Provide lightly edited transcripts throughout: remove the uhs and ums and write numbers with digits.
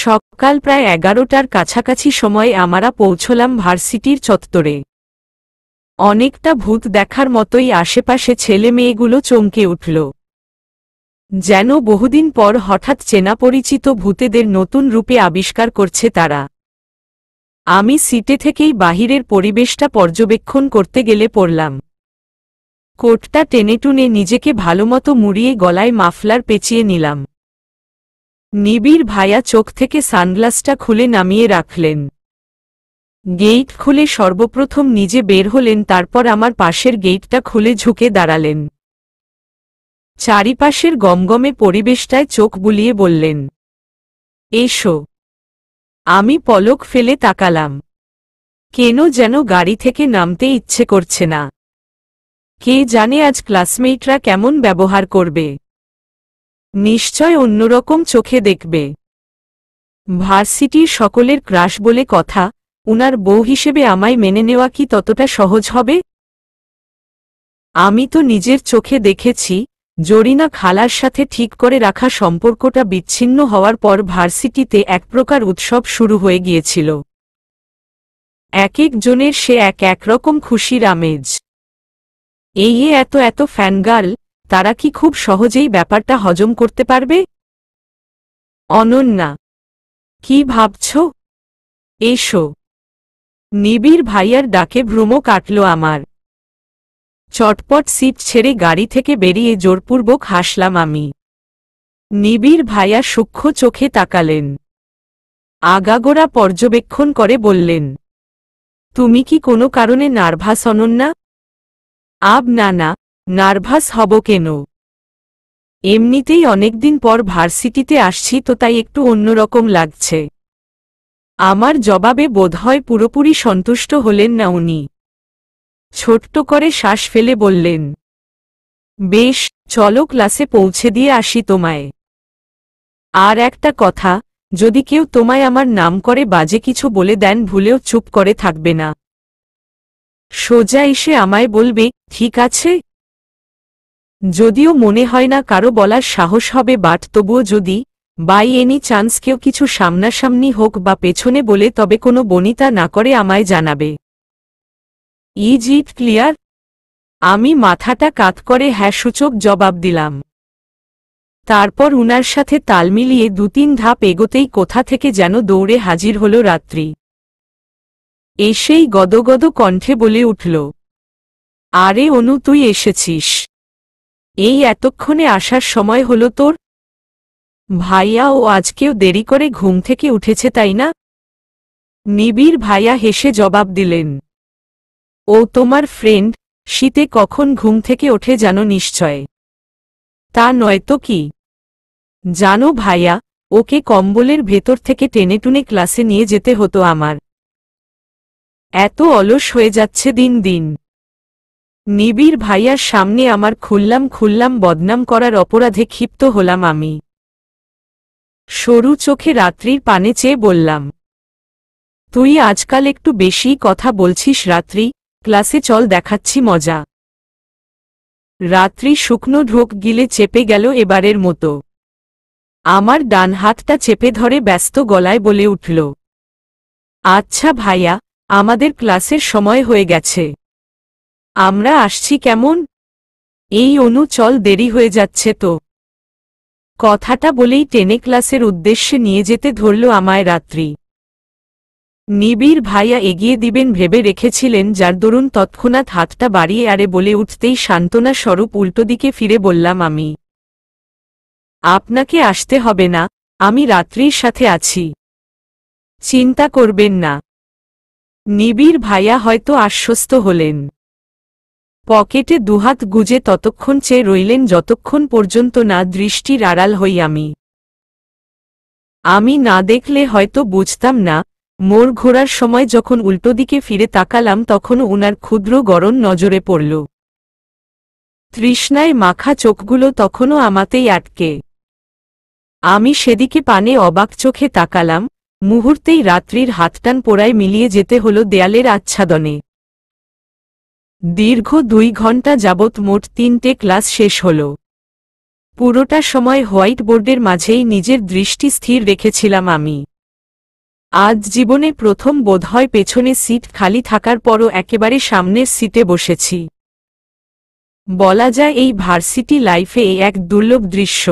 সকাল প্রায় 11টার কাছাকাছি সময়ে আমরা পৌঁছলাম ভার্সিটির চত্বরে। অনেকটা ভূত দেখার মতোই আশেপাশে ছেলে মেয়েগুলো চমকে উঠল। যেন বহুদিন পর হঠাৎ চেনা পরিচিত ভূতেদের নতুন রূপে আবিষ্কার করছে তারা। আমি সিটে থেকেই বাহিরের পরিবেশটা পর্যবেক্ষণ করতে গেলে পড়লাম। কোটটা টেনেটুনে নিজেকে ভালোমতো মুড়িয়ে গলায় মাফলার পেঁচিয়ে নিলাম। নিবিড় ভাইয়া চোখ থেকে সানগ্লাসটা খুলে নামিয়ে রাখলেন। গেইট খুলে সর্বপ্রথম নিজে বের হলেন, তারপর আমার পাশের গেইটটা খুলে ঝুঁকে দাঁড়ালেন। চারিপাশের গমগমে পরিবেশটায় চোখ বুলিয়ে বললেন, এসো। আমি পলক ফেলে তাকালাম। কেন যেন গাড়ি থেকে নামতে ইচ্ছে করছে না। কে জানে আজ ক্লাসমেটরা কেমন ব্যবহার করবে। নিশ্চয় অন্যরকম চোখে দেখবে। ভার্সিটির সকলের ক্রাশ বলে কথা, উনার বউ হিসেবে আমায় মেনে নেওয়া কি ততটা সহজ হবে? আমি তো নিজের চোখে দেখেছি, জরিনা খালার সাথে ঠিক করে রাখা সম্পর্কটা বিচ্ছিন্ন হওয়ার পর ভার্সিটিতে এক প্রকার উৎসব শুরু হয়ে গিয়েছিল। এক একজনের সে এক রকম খুশির আমেজ। এই এত এত ফ্যানগার্ল, তারা কি খুব সহজেই ব্যাপারটা হজম করতে পারবে? অনন্যা, কি ভাবছ? এসো। নিবিড় ভাইয়ার ডাকে ভ্রম কাটল আমার। চটপট সিট ছেড়ে গাড়ি থেকে বেরিয়ে জোরপূর্বক হাসলাম আমি। নিবিড় ভাইয়া সূক্ষ্ম চোখে তাকালেন। আগাগোড়া পর্যবেক্ষণ করে বললেন, তুমি কি কোনো কারণে নার্ভাস অনন্যা? না, নার্ভাস হব কেন? এমনিতেই অনেকদিন পর ভার্সিটিতে আসছি তো তাই একটু অন্যরকম লাগছে। আমার জবাবে বোধহয় পুরোপুরি সন্তুষ্ট হলেন না উনি। ছোট্ট করে শ্বাস ফেলে বললেন, বেশ, চলো ক্লাসে পৌঁছে দিয়ে আসি তোমায়। আর একটা কথা, যদি কেউ তোমায় আমার নাম করে বাজে কিছু বলে দেন ভুলেও চুপ করে থাকবে না। সোজা এসে আমায় বলবে, ঠিক আছে? যদিও মনে হয় না কারো বলার সাহস হবে, বাট তবুও যদি বাই এনি চান্স কেউ কিছু সামনাসামনি হোক বা পেছনে বলে তবে কোনো বনিতা না করে আমায় জানাবে। Is it clear? আমি মাথাটা কাত করে হ্যাঁ সূচক জবাব দিলাম। তারপর উনার সাথে তাল মিলিয়ে 2-3 ধাপ এগোতেই কোথা থেকে যেন দৌড়ে হাজির হল রাত্রি। এসেই গদগদ কণ্ঠে বলে উঠল, আরে অনু, তুই এসেছিস? এই এতক্ষণে আসার সময় হলো তোর? ভাইয়া ও আজকেও দেরি করে ঘুম থেকে উঠেছে তাই না? নিবিড় ভাইয়া হেসে জবাব দিলেন, ও তোমার ফ্রেন্ড, শীতে কখন ঘুম থেকে ওঠে জানো নিশ্চয়। তা নয়তো কি? জানো ভাইয়া, ওকে কম্বলের ভেতর থেকে টেনেটুনে ক্লাসে নিয়ে যেতে হতো আমার। এত অলস হয়ে যাচ্ছে দিন দিন। নিবিড় ভাইয়ার সামনে আমার খুললাম বদনাম করার অপরাধে ক্ষিপ্ত হলাম আমি। সরু চোখে রাত্রির পানে চেয়ে বললাম, তুই আজকাল একটু বেশিই কথা বলছিস রাত্রি, ক্লাসে চল, দেখাচ্ছি মজা। রাত্রি শুকনো ঢোক গিলে চেপে গেল এবারের মতো। আমার ডান হাতটা চেপে ধরে ব্যস্ত গলায় বলে উঠল, আচ্ছা ভাইয়া, আমাদের ক্লাসের সময় হয়ে গেছে। আমরা আসছি কেমন? এই অনু, চল, দেরি হয়ে যাচ্ছে তো। কথাটা বলেই টেনে ক্লাসের উদ্দেশ্যে নিয়ে যেতে ধরল আমায় রাত্রি। নিবিড় ভাইয়া এগিয়ে দিবেন ভেবে রেখেছিলেন, যার দরুন তৎক্ষণাৎ হাতটা বাড়িয়ে আরে বলে উঠতেই সান্ত্বনা স্বরূপ উল্টো দিকে ফিরে বললাম আমি, আপনাকে আসতে হবে না, আমি রাত্রির সাথে আছি, চিন্তা করবেন না। নিবিড় ভাইয়া হয়তো আশ্বস্ত হলেন। পকেটে দুহাত গুজে ততক্ষণ চেয়ে রইলেন যতক্ষণ পর্যন্ত না দৃষ্টির আড়াল হই আমি না দেখলে হয়তো বুঝতাম না। মোড় ঘোরার সময় যখন উল্টো দিকে ফিরে তাকালাম তখনও উনার ক্ষুদ্র গরম নজরে পড়ল। তৃষ্ণায় মাখা চোখগুলো তখনও আমাতেই আটকে। আমি সেদিকে পানে অবাক চোখে তাকালাম, মুহূর্তেই রাত্রির হাতটান পোড়ায় মিলিয়ে যেতে হলো দেয়ালের আচ্ছাদনে। দীর্ঘ 2 ঘণ্টা যাবৎ মোট 3টে ক্লাস শেষ হল। পুরোটা সময় হোয়াইট বোর্ডের মাঝেই নিজের দৃষ্টি স্থির রেখেছিলাম আমি। আজ জীবনে প্রথম বোধহয় পেছনে সিট খালি থাকার পরও একেবারে সামনের সিটে বসেছি। বলা যায় এই ভার্সিটি লাইফে এক দুর্লভ দৃশ্য।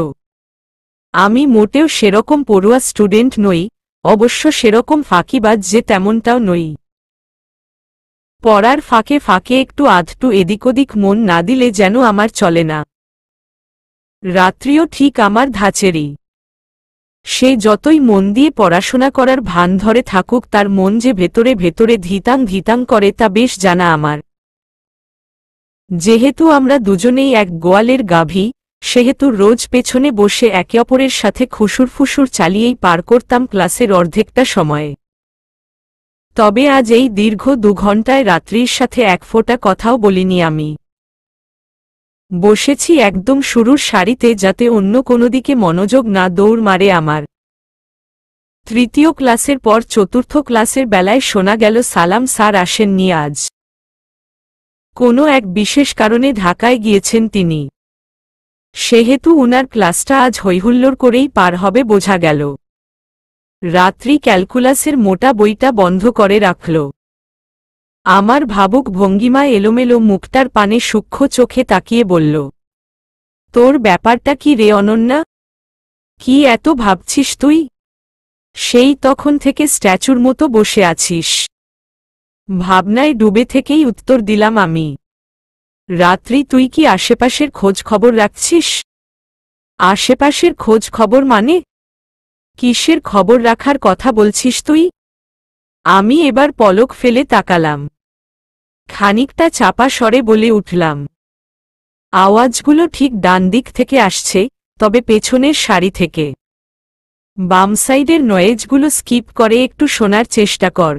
আমি মোটেও সেরকম পড়ুয়া স্টুডেন্ট নই, অবশ্য সেরকম ফাঁকিবাজ যে তেমনটাও নই। পড়ার ফাঁকে ফাঁকে একটু আধটু এদিক ওদিক মন না দিলে যেন আমার চলে না। রাত্রিও ঠিক আমার ধাঁচেরই। সে যতই মন দিয়ে পড়াশোনা করার ভান ধরে থাকুক, তার মন যে ভেতরে ভেতরে ধিতাং ধিতাং করে তা বেশ জানা আমার। যেহেতু আমরা দুজনেই এক গোয়ালের গাভী, সেহেতু রোজ পেছনে বসে একে অপরের সাথে খুশুরফুসুর চালিয়েই পার করতাম ক্লাসের অর্ধেকটা সময়ে। তবে আজ এই দীর্ঘ 2 ঘণ্টায় রাত্রির সাথে এক ফোঁটা কথাও বলিনি আমি। বসেছি একদম শুরুর সারিতে, যাতে অন্য কোনো দিকে মনোযোগ না দৌড় মারে আমার। 3য় ক্লাসের পর 4র্থ ক্লাসের বেলায় শোনা গেল সালাম স্যার আসেননি আজ। কোনো এক বিশেষ কারণে ঢাকায় গিয়েছেন তিনি। সেহেতু উনার ক্লাসটা আজ হৈহুল্লোড় করেই পার হবে বোঝা গেল। রাত্রি ক্যালকুলাসের মোটা বইটা বন্ধ করে রাখল। আমার ভাবুক ভঙ্গিমায় এলোমেলো মুখটার পানে সূক্ষ্ম চোখে তাকিয়ে বলল, তোর ব্যাপারটা কি রে অনন্যা? কি এত ভাবছিস তুই? সেই তখন থেকে স্ট্যাচুর মতো বসে আছিস। ভাবনায় ডুবে থেকেই উত্তর দিলাম আমি। রাত্রি, তুই কি আশেপাশের খোঁজ খবর রাখছিস? আশেপাশের খোঁজ খবর মানে? কিসের খবর রাখার কথা বলছিস তুই? আমি এবার পলক ফেলে তাকালাম। খানিকটা চাপা স্বরে বলে উঠলাম, আওয়াজগুলো ঠিক ডান দিক থেকে আসছে, তবে পেছনের সারি থেকে। বাম সাইডের নয়েজগুলো স্কিপ করে একটু শোনার চেষ্টা কর।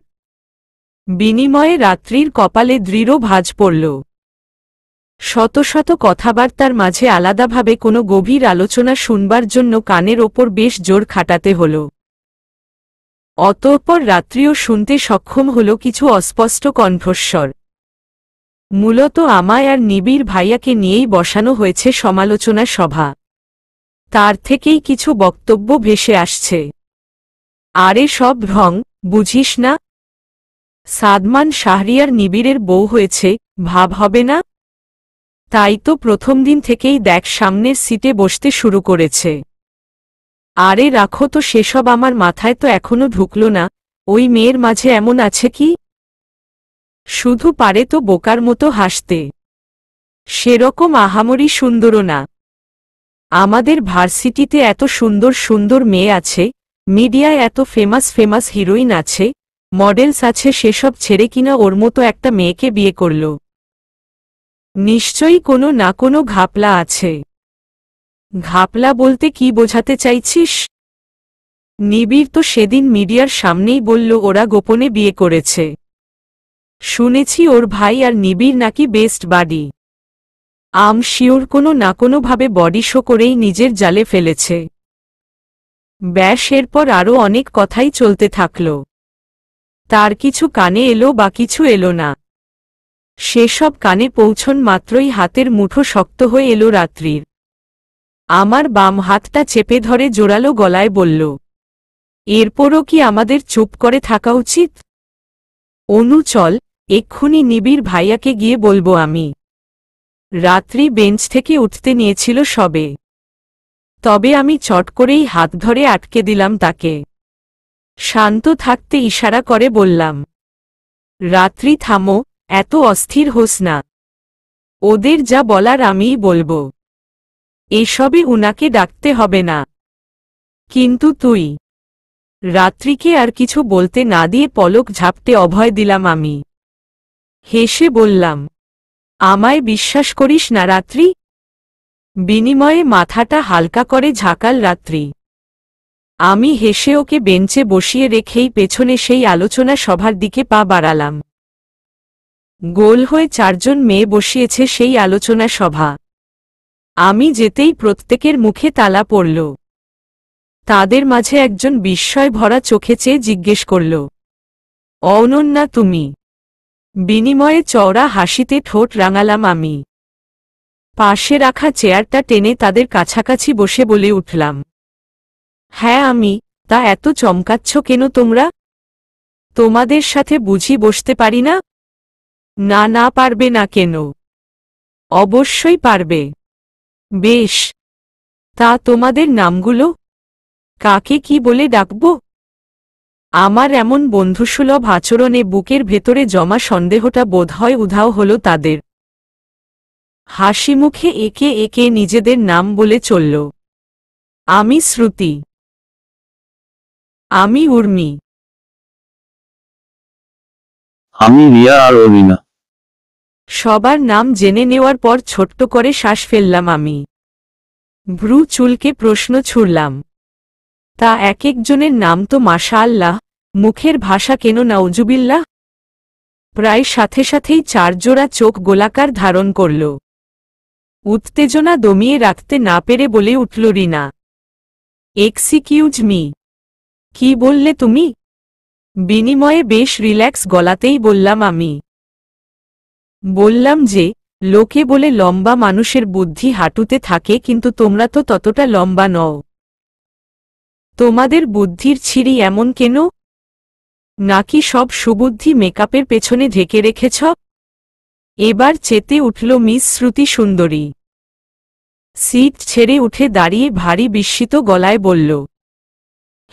বিনিময়ে রাত্রির কপালে দৃঢ় ভাঁজ পড়ল। শত শত কথাবার্তার মাঝে আলাদাভাবে কোনো গভীর আলোচনা শুনবার জন্য কানের ওপর বেশ জোর খাটাতে হল। অতঃপর রাত্রিও শুনতে সক্ষম হল কিছু অস্পষ্ট কণ্ঠস্বর। মূলত আমায় আর নিবিড় ভাইয়াকে নিয়েই বসানো হয়েছে সমালোচনা সভা। তার থেকেই কিছু বক্তব্য ভেসে আসছে। আরে সব ঢং, বুঝিস না? সাদমান শাহরিয়ার নিবিড়ের বউ হয়েছে, ভাব হবে না? তাই তো প্রথম দিন থেকেই দেখ সামনের সিটে বসতে শুরু করেছে। আরে রাখো তো সেসব, আমার মাথায় তো এখনো ঢুকল না ওই মেয়ের মাঝে এমন আছে কি। শুধু পারে তো বোকার মতো হাসতে। সেরকম আহামরি সুন্দরও না। আমাদের ভার্সিটিতে এত সুন্দর সুন্দর মেয়ে আছে, মিডিয়ায় এত ফেমাস ফেমাস হিরোইন আছে, মডেলস আছে, সেসব ছেড়ে কিনা ওর মতো একটা মেয়েকে বিয়ে করল। নিশ্চয়ই কোনো না কোনো ঘাপলা আছে। ঘাপলা বলতে কি বোঝাতে চাইছিস? নিবিড় তো সেদিন মিডিয়ার সামনেই বলল ওরা গোপনে বিয়ে করেছে। শুনেছি ওর ভাই আর নিবিড় নাকি বেস্ট বাডি। আম শিওর কোনো না কোনোভাবে বডি শো করেই নিজের জালে ফেলেছে। ব্যাস, এরপর আরও অনেক কথাই চলতে থাকল। তার কিছু কানে এলো বা কিছু এলো না। সেসব কানে পৌঁছন মাত্রই হাতের মুঠো শক্ত হয়ে এলো রাত্রির। আমার বাম হাতটা চেপে ধরে জোরালো গলায় বলল, এরপরও কি আমাদের চুপ করে থাকা উচিত? অনু চল, এক্ষুনি নিবিড় ভাইয়াকে গিয়ে বলবো আমি। রাত্রি বেঞ্চ থেকে উঠতে নিয়েছিল সবে, তবে আমি চট করেই হাত ধরে আটকে দিলাম তাকে। শান্ত থাকতে ইশারা করে বললাম, রাত্রি থামো, এত অস্থির হোস না। ওদের যা বলার আমিই বলবো। এসবে উনাকে ডাকতে হবে না। কিন্তু তুই। রাত্রিকে আর কিছু বলতে না দিয়ে পলক ঝাপটে অভয় দিলাম আমি। হেসে বললাম, আমায় বিশ্বাস করিস না রাত্রি? বিনিময়ে মাথাটা হালকা করে ঝাঁকাল রাত্রি। আমি হেসে ওকে বেঞ্চে বসিয়ে রেখেই পেছনে সেই আলোচনা সভার দিকে পা বাড়ালাম। গোল হয়ে 4 জন মেয়ে বসিয়েছে সেই আলোচনা সভা। আমি যেতেই প্রত্যেকের মুখে তালা পড়ল। তাদের মাঝে একজন বিস্ময় ভরা চোখে চেয়ে জিজ্ঞেস করল, অনন্যা তুমি? বিনিময়ে চওড়া হাসিতে ঠোঁট রাঙালাম আমি। পাশে রাখা চেয়ারটা টেনে তাদের কাছাকাছি বসে বলে উঠলাম, হ্যাঁ আমি। তা এত চমকাচ্ছ কেন তোমরা? তোমাদের সাথে বুঝি বসতে পারি না? না, না পারবে না কেন? অবশ্যই পারবে। বেশ, তা তোমাদের নামগুলো? কাকে কি বলে ডাকব? আমার এমন বন্ধুসুলভ আচরণে বুকের ভেতরে জমা সন্দেহটা বোধহয় উধাও হল তাদের। হাসিমুখে একে একে নিজেদের নাম বলে চলল। আমি শ্রুতি। আমি উর্মি। আমি রিয়া আর অরিনা। সবার নাম জেনে নেওয়ার পর ছোট্ট করে শ্বাস ফেললাম আমি। ভ্রু চুলকে প্রশ্ন ছুড়লাম, তা এক একজনের নাম তো মাশাআল্লাহ, মুখের ভাষা কেন নাউজুবিল্লাহ? প্রায় সাথে সাথেই চারজোড়া চোখ গোলাকার ধারণ করল। উত্তেজনা দমিয়ে রাখতে না পেরে বলে উঠল রিনা, এক্সকিউজ মি, কি বললে তুমি? বিনিময়ে বেশ রিল্যাক্স গলাতেই বললাম আমি। বললাম যে, লোকে বলে লম্বা মানুষের বুদ্ধি হাঁটুতে থাকে, কিন্তু তোমরা তো ততটা লম্বা নও। তোমাদের বুদ্ধির ছিরি এমন কেন? নাকি সব সুবুদ্ধি মেকআপের পেছনে ঢেকে রেখেছ? এবার চেতে উঠল মিস শ্রুতি সুন্দরী। সিট ছেড়ে উঠে দাঁড়িয়ে ভারী বিস্মিত গলায় বলল,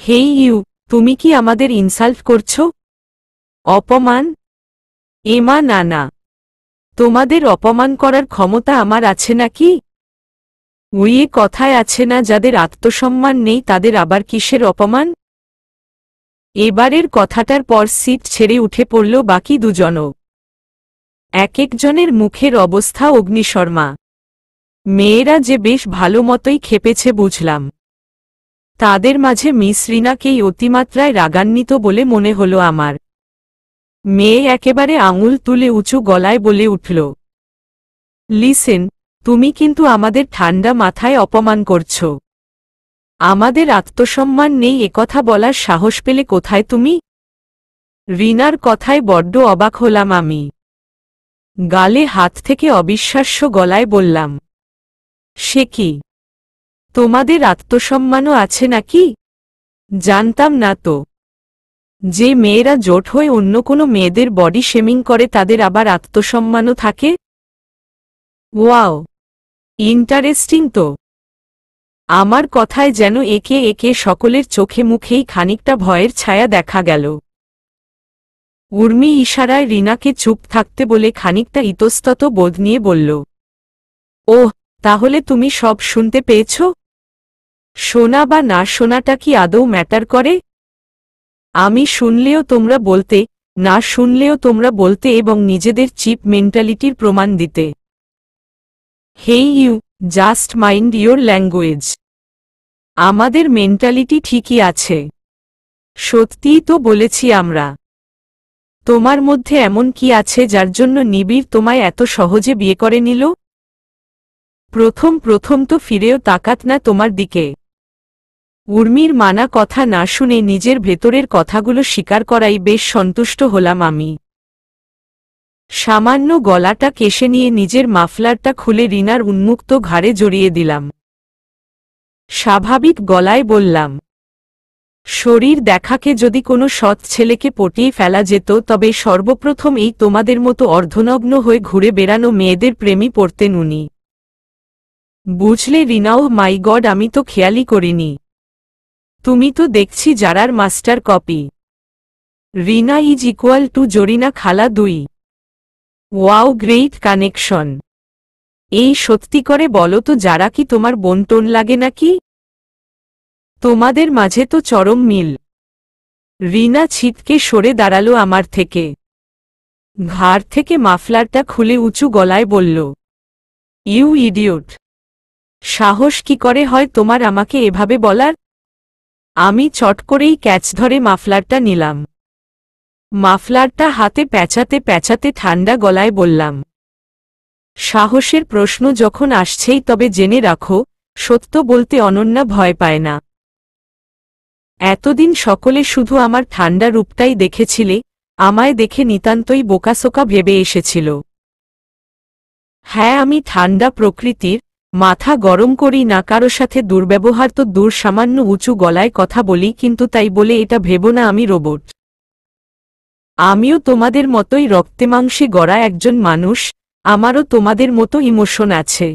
হেই ইউ, তুমি কি আমাদের ইনসাল্ট করছ? অপমান? এমা না না, তোমাদের অপমান করার ক্ষমতা আমার আছে নাকি? উইয়ে কথায় আছে না, যাদের আত্মসম্মান নেই তাদের আবার কিসের অপমান? এবারের কথাটার পর সিট ছেড়ে উঠে পড়ল বাকি দুজনও। এক একজনের মুখের অবস্থা অগ্নিশর্মা। মেয়েরা যে বেশ ভালো মতোই খেপেছে বুঝলাম। তাদের মাঝে মিস রিনাকেই অতিমাত্রায় রাগান্বিত বলে মনে হল আমার। মেয়ে একেবারে আঙুল তুলে উঁচু গলায় বলে উঠল, লিসেন, তুমি কিন্তু আমাদের ঠান্ডা মাথায় অপমান করছ। আমাদের আত্মসম্মান নেই একথা বলার সাহস পেলে কোথায় তুমি? রিনার কথায় বড্ড অবাক হলাম আমি। গালে হাত থেকে অবিশ্বাস্য গলায় বললাম, সে কি, তোমাদের আত্মসম্মানও আছে নাকি? জানতাম না তো। যে মেয়েরা জোট হয়ে অন্য কোনো মেয়েদের বডি শেমিং করে তাদের আবার আত্মসম্মানও থাকে? ওয়াও, ইন্টারেস্টিং তো। আমার কথায় যেন একে একে সকলের চোখে মুখেই খানিকটা ভয়ের ছায়া দেখা গেল। উর্মি ইশারায় রিনাকে চুপ থাকতে বলে খানিকটা ইতস্তত বোধ নিয়ে বলল, ওহ, তাহলে তুমি সব শুনতে পেয়েছ? শোনা বা না শোনাটা কি আদৌ ম্যাটার করে? আমি শুনলেও তোমরা বলতে, না শুনলেও তোমরা বলতে এবং নিজেদের চিপ মেন্টালিটির প্রমাণ দিতে। Hey you, just mind your language. আমাদের মেন্টালিটি ঠিকই আছে। সত্যিই তো বলেছি আমরা। তোমার মধ্যে এমন কি আছে যার জন্য নিবিড় তোমায় এত সহজে বিয়ে করে নিল? প্রথম প্রথম তো ফিরেও তাকাত না তোমার দিকে। উর্মির মানা কথা না শুনে নিজের ভেতরের কথাগুলো স্বীকার করাই বেশ সন্তুষ্ট হলাম আমি। সামান্য গলাটা কেশে নিয়ে নিজের মাফলারটা খুলে রিনার উন্মুক্ত ঘাড়ে জড়িয়ে দিলাম। স্বাভাবিক গলায় বললাম, শরীর দেখাকে যদি কোনো সৎ ছেলেকে পটিয়ে ফেলা যেত তবে সর্বপ্রথম এই তোমাদের মতো অর্ধনগ্ন হয়ে ঘুরে বেড়ানো মেয়েদের প্রেমই পড়তেন উনি। বুঝলে রিনাও, মাই গড, আমি তো খেয়ালই করিনি। তুমি তো দেখছি জারার master copy. Rina is equal to Zarina খালা 2। Wow, great connection. এই সত্যি করে বলো তো, যারা কি তোমার বোন টোন লাগে নাকি? তোমাদের মাঝে তো চরম মিল। রিনা ছিটকে সরে দাঁড়ালো আমার থেকে। ঘাড় থেকে মাফলারটা খুলে উঁচু গলায় বলল, ইউ ইডিয়ট, সাহস কি করে হয় তোমার আমাকে এভাবে বলার? আমি চট করেই ক্যাচ ধরে মাফলারটা নিলাম। মাফলারটা হাতে প্যাঁচাতে প্যাঁচাতে ঠান্ডা গলায় বললাম, সাহসের প্রশ্ন যখন আসছেই তবে জেনে রাখো, সত্য বলতে অনন্যা ভয় পায় না। এতদিন সকলে শুধু আমার ঠান্ডা রূপটাই দেখেছিলে, আমায় দেখে নিতান্তই বোকাসোকা ভেবে এসেছিল। হ্যাঁ, আমি ঠান্ডা প্রকৃতির, মাথা গরম করি না, কারো সাথে দুর্ব্যবহার তো দূর, সামান্য উঁচু গলায় কথা বলি, কিন্তু তাই বলে এটা ভেবো না আমি রোবট। আমিও তোমাদের মতোই রক্তে মাংসে গড়া একজন মানুষ, আমারও তোমাদের মতো ইমোশন আছে।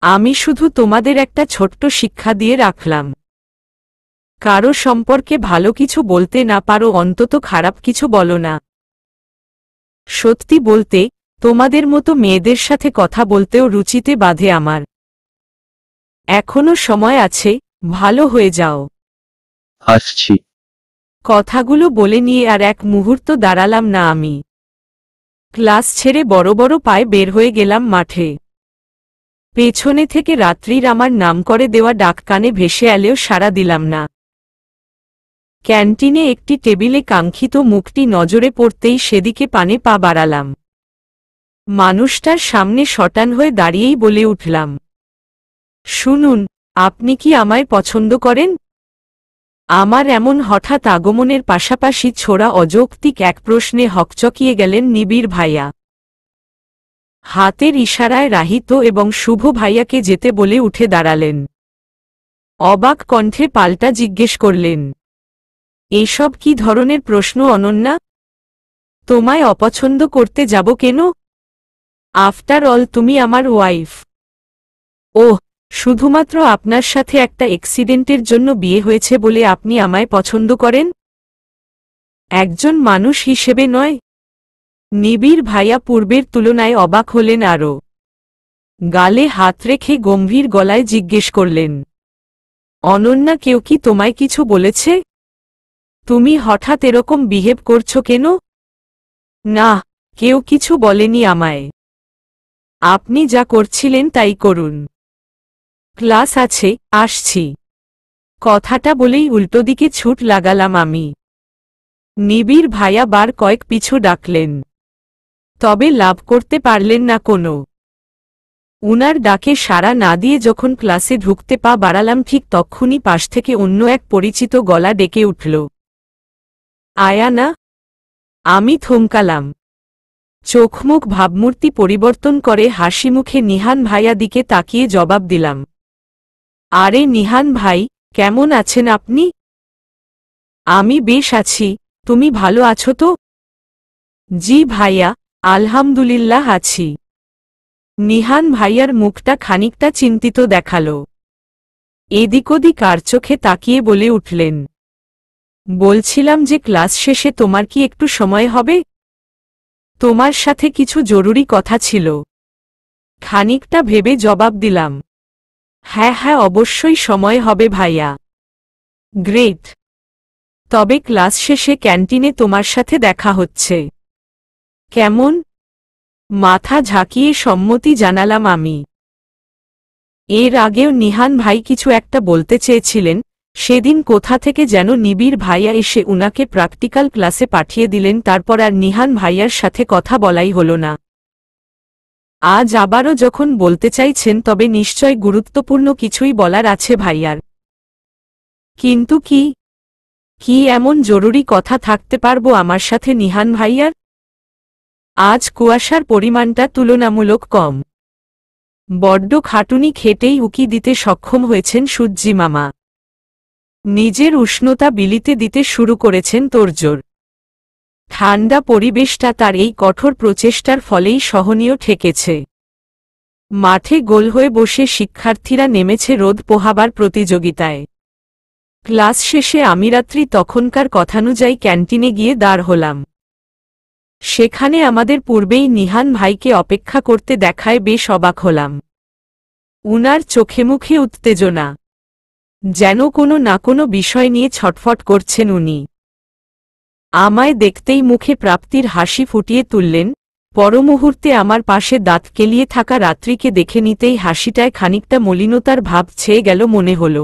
আমি শুধু তোমাদের একটা ছোট্ট শিক্ষা দিয়ে রাখলাম। কারো সম্পর্কে ভালো কিছু বলতে না পারো অন্তত খারাপ কিছু বলো না। সত্যি বলতে, তোমাদের মতো মেয়েদের সাথে কথা বলতেও রুচিতে বাধে আমার। এখনো সময় আছে, ভালো হয়ে যাও। আসছি। কথাগুলো বলে নিয়ে আর এক মুহূর্ত দাঁড়ালাম না আমি। ক্লাস ছেড়ে বড় বড় পায়ে বের হয়ে গেলাম মাঠে। পেছনে থেকে রাত্রির আমার নাম করে দেওয়া ডাক কানে ভেসে এলেও সাড়া দিলাম না। ক্যান্টিনে একটি টেবিলে কাঙ্ক্ষিত মুখটি নজরে পড়তেই সেদিকে পানে পা বাড়ালাম। মানুষটার সামনে শটান হয়ে দাঁড়িয়েই বলে উঠলাম, শুনুন, আপনি কি আমায় পছন্দ করেন? আমার এমন হঠাৎ আগমনের পাশাপাশি ছোড়া অযৌক্তিক এক প্রশ্নে হকচকিয়ে গেলেন নিবিড় ভাইয়া। হাতের ইশারায় রাহিত এবং শুভ ভাইয়াকে যেতে বলে উঠে দাঁড়ালেন। অবাক কণ্ঠে পাল্টা জিজ্ঞেস করলেন, এসব কি ধরনের প্রশ্ন অনন্যা? তোমায় অপছন্দ করতে যাব কেন? আফটার অল তুমি আমার ওয়াইফ। ওহ, শুধুমাত্র আপনার সাথে একটা অ্যাক্সিডেন্টের জন্য বিয়ে হয়েছে বলে আপনি আমায় পছন্দ করেন? একজন মানুষ হিসেবে নয়? নিবিড় ভাইয়া পূর্বের তুলনায় অবাক হলেন আরও। গালে হাত রেখে গম্ভীর গলায় জিজ্ঞেস করলেন, অনন্যা, কেউ কি তোমায় কিছু বলেছে? তুমি হঠাৎ এরকম বিহেভ করছো কেন? না, কেউ কিছু বলেনি আমায়। আপনি যা করছিলেন তাই করুন। ক্লাস আছে, আসছি। কথাটা বলেই উল্টো দিকে ছুট লাগালাম আমি। নিবিড় ভাইয়া বার কয়েক পিছু ডাকলেন, তবে লাভ করতে পারলেন না কোনো। উনার ডাকে সাড়া না দিয়ে যখন ক্লাসে ঢুকতে পা বাড়ালাম ঠিক তক্ষুনি পাশ থেকে অন্য এক পরিচিত গলা ডেকে উঠল, আয়ানা। আমি থমকালাম। চোখমুখ ভাবমূর্তি পরিবর্তন করে হাসি মুখে নিহান ভাইয়া দিকে তাকিয়ে জবাব দিলাম, আরে নিহান ভাই, কেমন আছেন আপনি? আমি বেশ আছি, তুমি ভালো আছো তো? জি ভাইয়া, আলহামদুলিল্লাহ আছি। নিহান ভাইয়ার মুখটা খানিকটা চিন্তিত দেখালো। এদিক ওদিক আর চোখে তাকিয়ে বলে উঠলেন, বলছিলাম যে ক্লাস শেষে তোমার কি একটু সময় হবে? তোমার সাথে কিছু জরুরি কথা ছিল। খানিকটা ভেবে জবাব দিলাম, হ্যাঁ হ্যাঁ, অবশ্যই সময় হবে ভাইয়া। গ্রেট। তবে ক্লাস শেষে ক্যান্টিনে তোমার সাথে দেখা হচ্ছে। কেমন? মাথা ঝাঁকিয়ে সম্মতি জানালাম আমি। এর আগেও নিহান ভাই কিছু একটা বলতে চেয়েছিলেন, সেদিন কোথা থেকে যেন নিবিড় ভাইয়া এসে উনাকে প্র্যাকটিক্যাল ক্লাসে পাঠিয়ে দিলেন, তারপর আর নিহান ভাইয়ার সাথে কথা বলাই হল না। আজ আবারও যখন বলতে চাইছেন তবে নিশ্চয় গুরুত্বপূর্ণ কিছুই বলার আছে ভাইয়ার। কিন্তু কি? কি এমন জরুরি কথা থাকতে পারবো আমার সাথে নিহান ভাইয়ার? আজ কুয়াশার পরিমাণটা তুলনামূলক কম। বড্ড খাটুনি খেটেই উকি দিতে সক্ষম হয়েছেন সূর্যি মামা। নিজের উষ্ণতা বিলিতে দিতে শুরু করেছেন তোড়জোড়। ঠান্ডা পরিবেশটা তার এই কঠোর প্রচেষ্টার ফলেই সহনীয় ঠেকেছে। মাঠে গোল হয়ে বসে শিক্ষার্থীরা নেমেছে রোদ পোহাবার প্রতিযোগিতায়। ক্লাস শেষে আমি রাত্রি তখনকার কথানুযায়ী ক্যান্টিনে গিয়ে দাঁড় হলাম। সেখানে আমাদের পূর্বেই নিহান ভাইকে অপেক্ষা করতে দেখায় বেশ অবাক হলাম। উনার চোখে মুখে উত্তেজনা, যেন কোনো না কোনো বিষয় নিয়ে ছটফট করছেন উনি। আমায় দেখতেই মুখে প্রাপ্তির হাসি ফুটিয়ে তুললেন, পরমুহূর্তে আমার পাশে দাঁত কেলিয়ে থাকা রাত্রিকে দেখে নিতেই হাসিটায় খানিকটা মলিনতার ভাব ছেয়ে গেল মনে হল।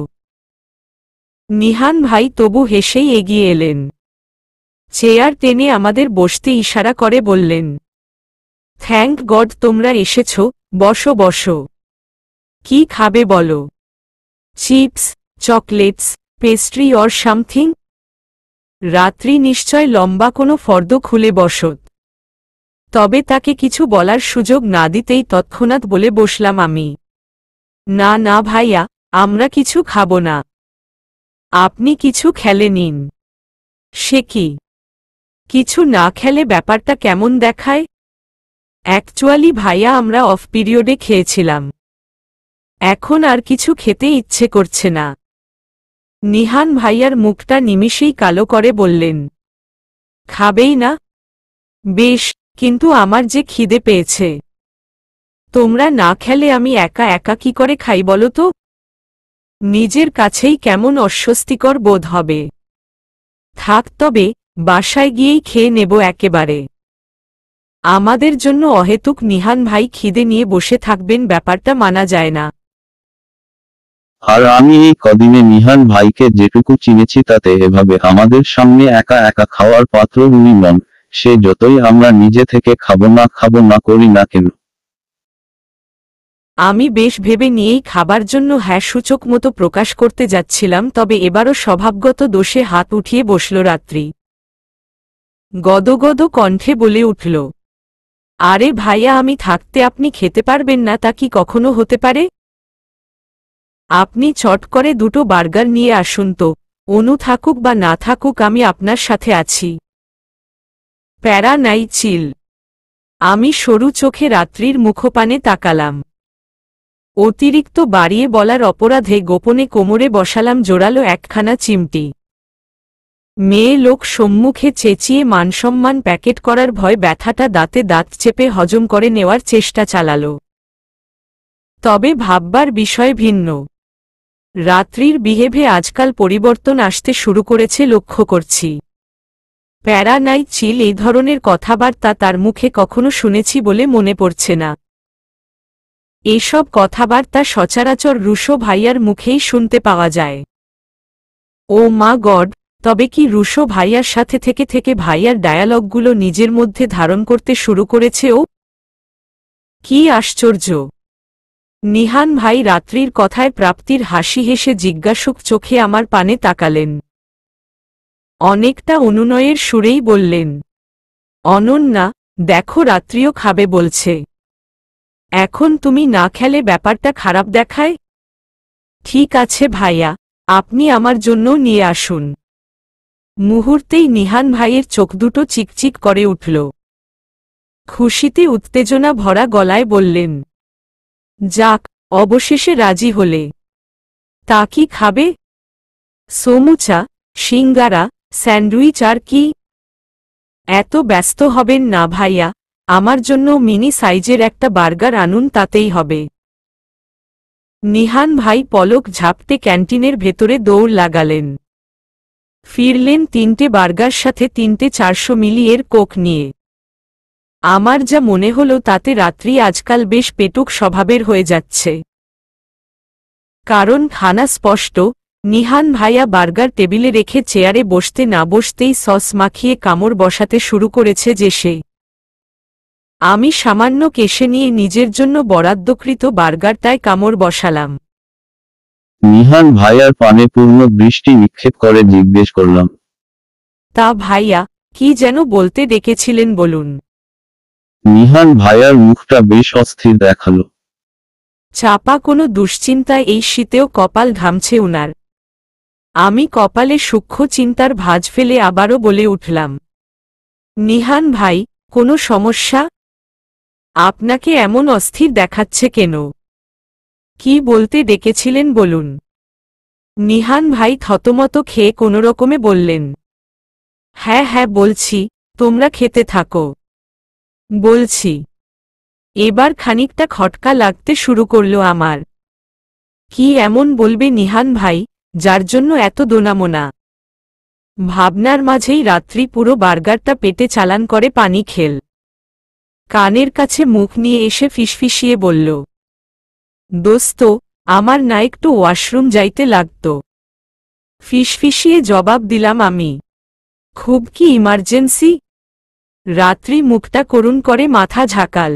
নিহান ভাই তবু হেসেই এগিয়ে এলেন। চেয়ার টেনে আমাদের বসতে ইশারা করে বললেন, থ্যাঙ্ক গড তোমরা এসেছ, বসো বসো। কি খাবে বলো? Chips, chocolates, pastry or something? রাত্রি নিশ্চয় লম্বা কোনো ফর্দ খুলে বসত। তবে তাকে কিছু বলার সুযোগ না দিতেই তৎক্ষণাৎ বলে বসলাম আমি, না না ভাইয়া, আমরা কিছু খাবো না। আপনি কিছু খেলে নিন। সে কি? কিছু না খেলে ব্যাপারটা কেমন দেখায়? অ্যাকচুয়ালি ভাইয়া আমরা অফ পিরিয়ডে খেয়েছিলাম। এখন আর কিছু খেতে ইচ্ছে করছে না। নিহান ভাইয়ার মুখটা নিমিষেই কালো করে বললেন, খাবেই না? বেশ, কিন্তু আমার যে খিদে পেয়েছে। তোমরা না খেলে আমি একা একা কি করে খাই বলো তো? নিজের কাছেই কেমন অস্বস্তিকর বোধ হবে। থাক তবে, বাসায় গিয়েই খেয়ে নেব একেবারে। আমাদের জন্য অহেতুক নিহান ভাই খিদে নিয়ে বসে থাকবেন, ব্যাপারটা মানা যায় না। আর আমি এই কদিনে নিহান ভাইকে যেটুকু চিনেছি তাতে এভাবে আমাদের সামনে একা একা খাওয়ার পাত্র উনি নন, সে যতই আমরা নিজে থেকে খাবো না করি না কেন। আমি বেশ ভেবে নিয়েই খাবার জন্য হ্যাঁ সূচক মতো প্রকাশ করতে যাচ্ছিলাম, তবে এবারও স্বভাবগত দোষে হাত উঠিয়ে বসল রাত্রি। গদগদ কণ্ঠে বলে উঠল, আরে ভাইয়া, আমি থাকতে আপনি খেতে পারবেন না তা কি কখনো হতে পারে? আপনি চট করে দুটো বার্গার নিয়ে আসুন তো, অনু থাকুক বা না থাকুক আমি আপনার সাথে আছি। প্যারা নাই, চিল। আমি সরু চোখে রাত্রির মুখপানে তাকালাম। অতিরিক্ত বাড়িয়ে বলার অপরাধে গোপনে কোমরে বসালাম জোরালো একখানা চিমটি। মেয়ে লোক সম্মুখে চেঁচিয়ে মানসম্মান প্যাকেট করার ভয় ব্যথাটা দাঁতে দাঁত চেপে হজম করে নেওয়ার চেষ্টা চালাল। তবে ভাববার বিষয় ভিন্ন। রাত্রির বিহেভে আজকাল পরিবর্তন আসতে শুরু করেছে লক্ষ্য করছি। প্যারা নাই, চিল এই ধরনের কথাবার্তা তার মুখে কখনো শুনেছি বলে মনে পড়ছে না। এসব কথাবার্তা সচরাচর রুশো ভাইয়ার মুখেই শুনতে পাওয়া যায়। ও মা গড, তবে কি রুশো ভাইয়ার সাথে থেকে থেকে ভাইয়ার ডায়ালগগুলো নিজের মধ্যে ধারণ করতে শুরু করেছে ও? কি আশ্চর্য! নিহান ভাই রাত্রির কথায় প্রাপ্তির হাসি হেসে জিজ্ঞাসুক চোখে আমার পানে তাকালেন। অনেকটা অনুনয়ের সুরেই বললেন, অনন্যা, দেখো রাত্রিও খাবে বলছে। এখন তুমি না খেলে ব্যাপারটা খারাপ দেখায়? ঠিক আছে ভাইয়া, আপনি আমার জন্য নিয়ে আসুন। মুহূর্তেই নিহান ভাইয়ের চোখ দুটো চিকচিক করে উঠল। খুশিতে উত্তেজনা ভরা গলায় বললেন, যাক, অবশেষে রাজি হলে। তা কি খাবে? সমুচা, সিঙ্গারা, স্যান্ডউইচ আর কি? এত ব্যস্ত হবেন না ভাইয়া, আমার জন্য মিনি সাইজের একটা বার্গার আনুন তাতেই হবে। নিহান ভাই পলক ঝাপটে ক্যান্টিনের ভেতরে দৌড় লাগালেন। ফিরলেন 3টে বার্গার সাথে 3টে 400 মিলির কোক নিয়ে। আমার যা মনে হলো তাতে রাত্রি আজকাল বেশ পেটুক স্বভাবের হয়ে যাচ্ছে। কারণ খানা স্পষ্ট, নিহান ভাইয়া বার্গার টেবিলে রেখে চেয়ারে বসতে না বসতেই সস মাখিয়ে কামড় বসাতে শুরু করেছে যে সে। আমি সামান্য কেশে নিয়ে নিজের জন্য বরাদ্দকৃত বার্গারটায় কামড় বসালাম। নিহান ভাইয়ার পানে পূর্ণ দৃষ্টি নিক্ষেপ করে জিজ্ঞেস করলাম, তা ভাইয়া, কি যেন বলতে ডেকেছিলেন বলুন। নিহান ভাইয়ার মুখটা বেশ অস্থির দেখালো। চাপা কোনো দুশ্চিন্তায় এই শীতেও কপাল ঘামছে উনার। আমি কপালে সূক্ষ্ম চিন্তার ভাঁজ ফেলে আবারও বলে উঠলাম, নিহান ভাই, কোনো সমস্যা? আপনাকে এমন অস্থির দেখাচ্ছে কেন? কি বলতে ডেকেছিলেন বলুন। নিহান ভাই থতমত খেয়ে কোনোরকমে বললেন, হ্যাঁ হ্যাঁ বলছি, তোমরা খেতে থাকো। বলছি। এবার খানিকটা খটকা লাগতে শুরু করল আমার। কি এমন বলবে নিহান ভাই, যার জন্য এত দোনামোনা? ভাবনার মাঝেই রাত্রি পুরো বার্গারটা পেটে চালান করে পানি খেল। কানের কাছে মুখ নিয়ে এসে ফিসফিসিয়ে বলল, দোস্ত, আমার না একটু ওয়াশরুম যাইতে লাগত। ফিসফিসিয়ে জবাব দিলাম আমি, খুব কি ইমার্জেন্সি? রাত্রি মুখটা করুণ করে মাথা ঝাঁকাল।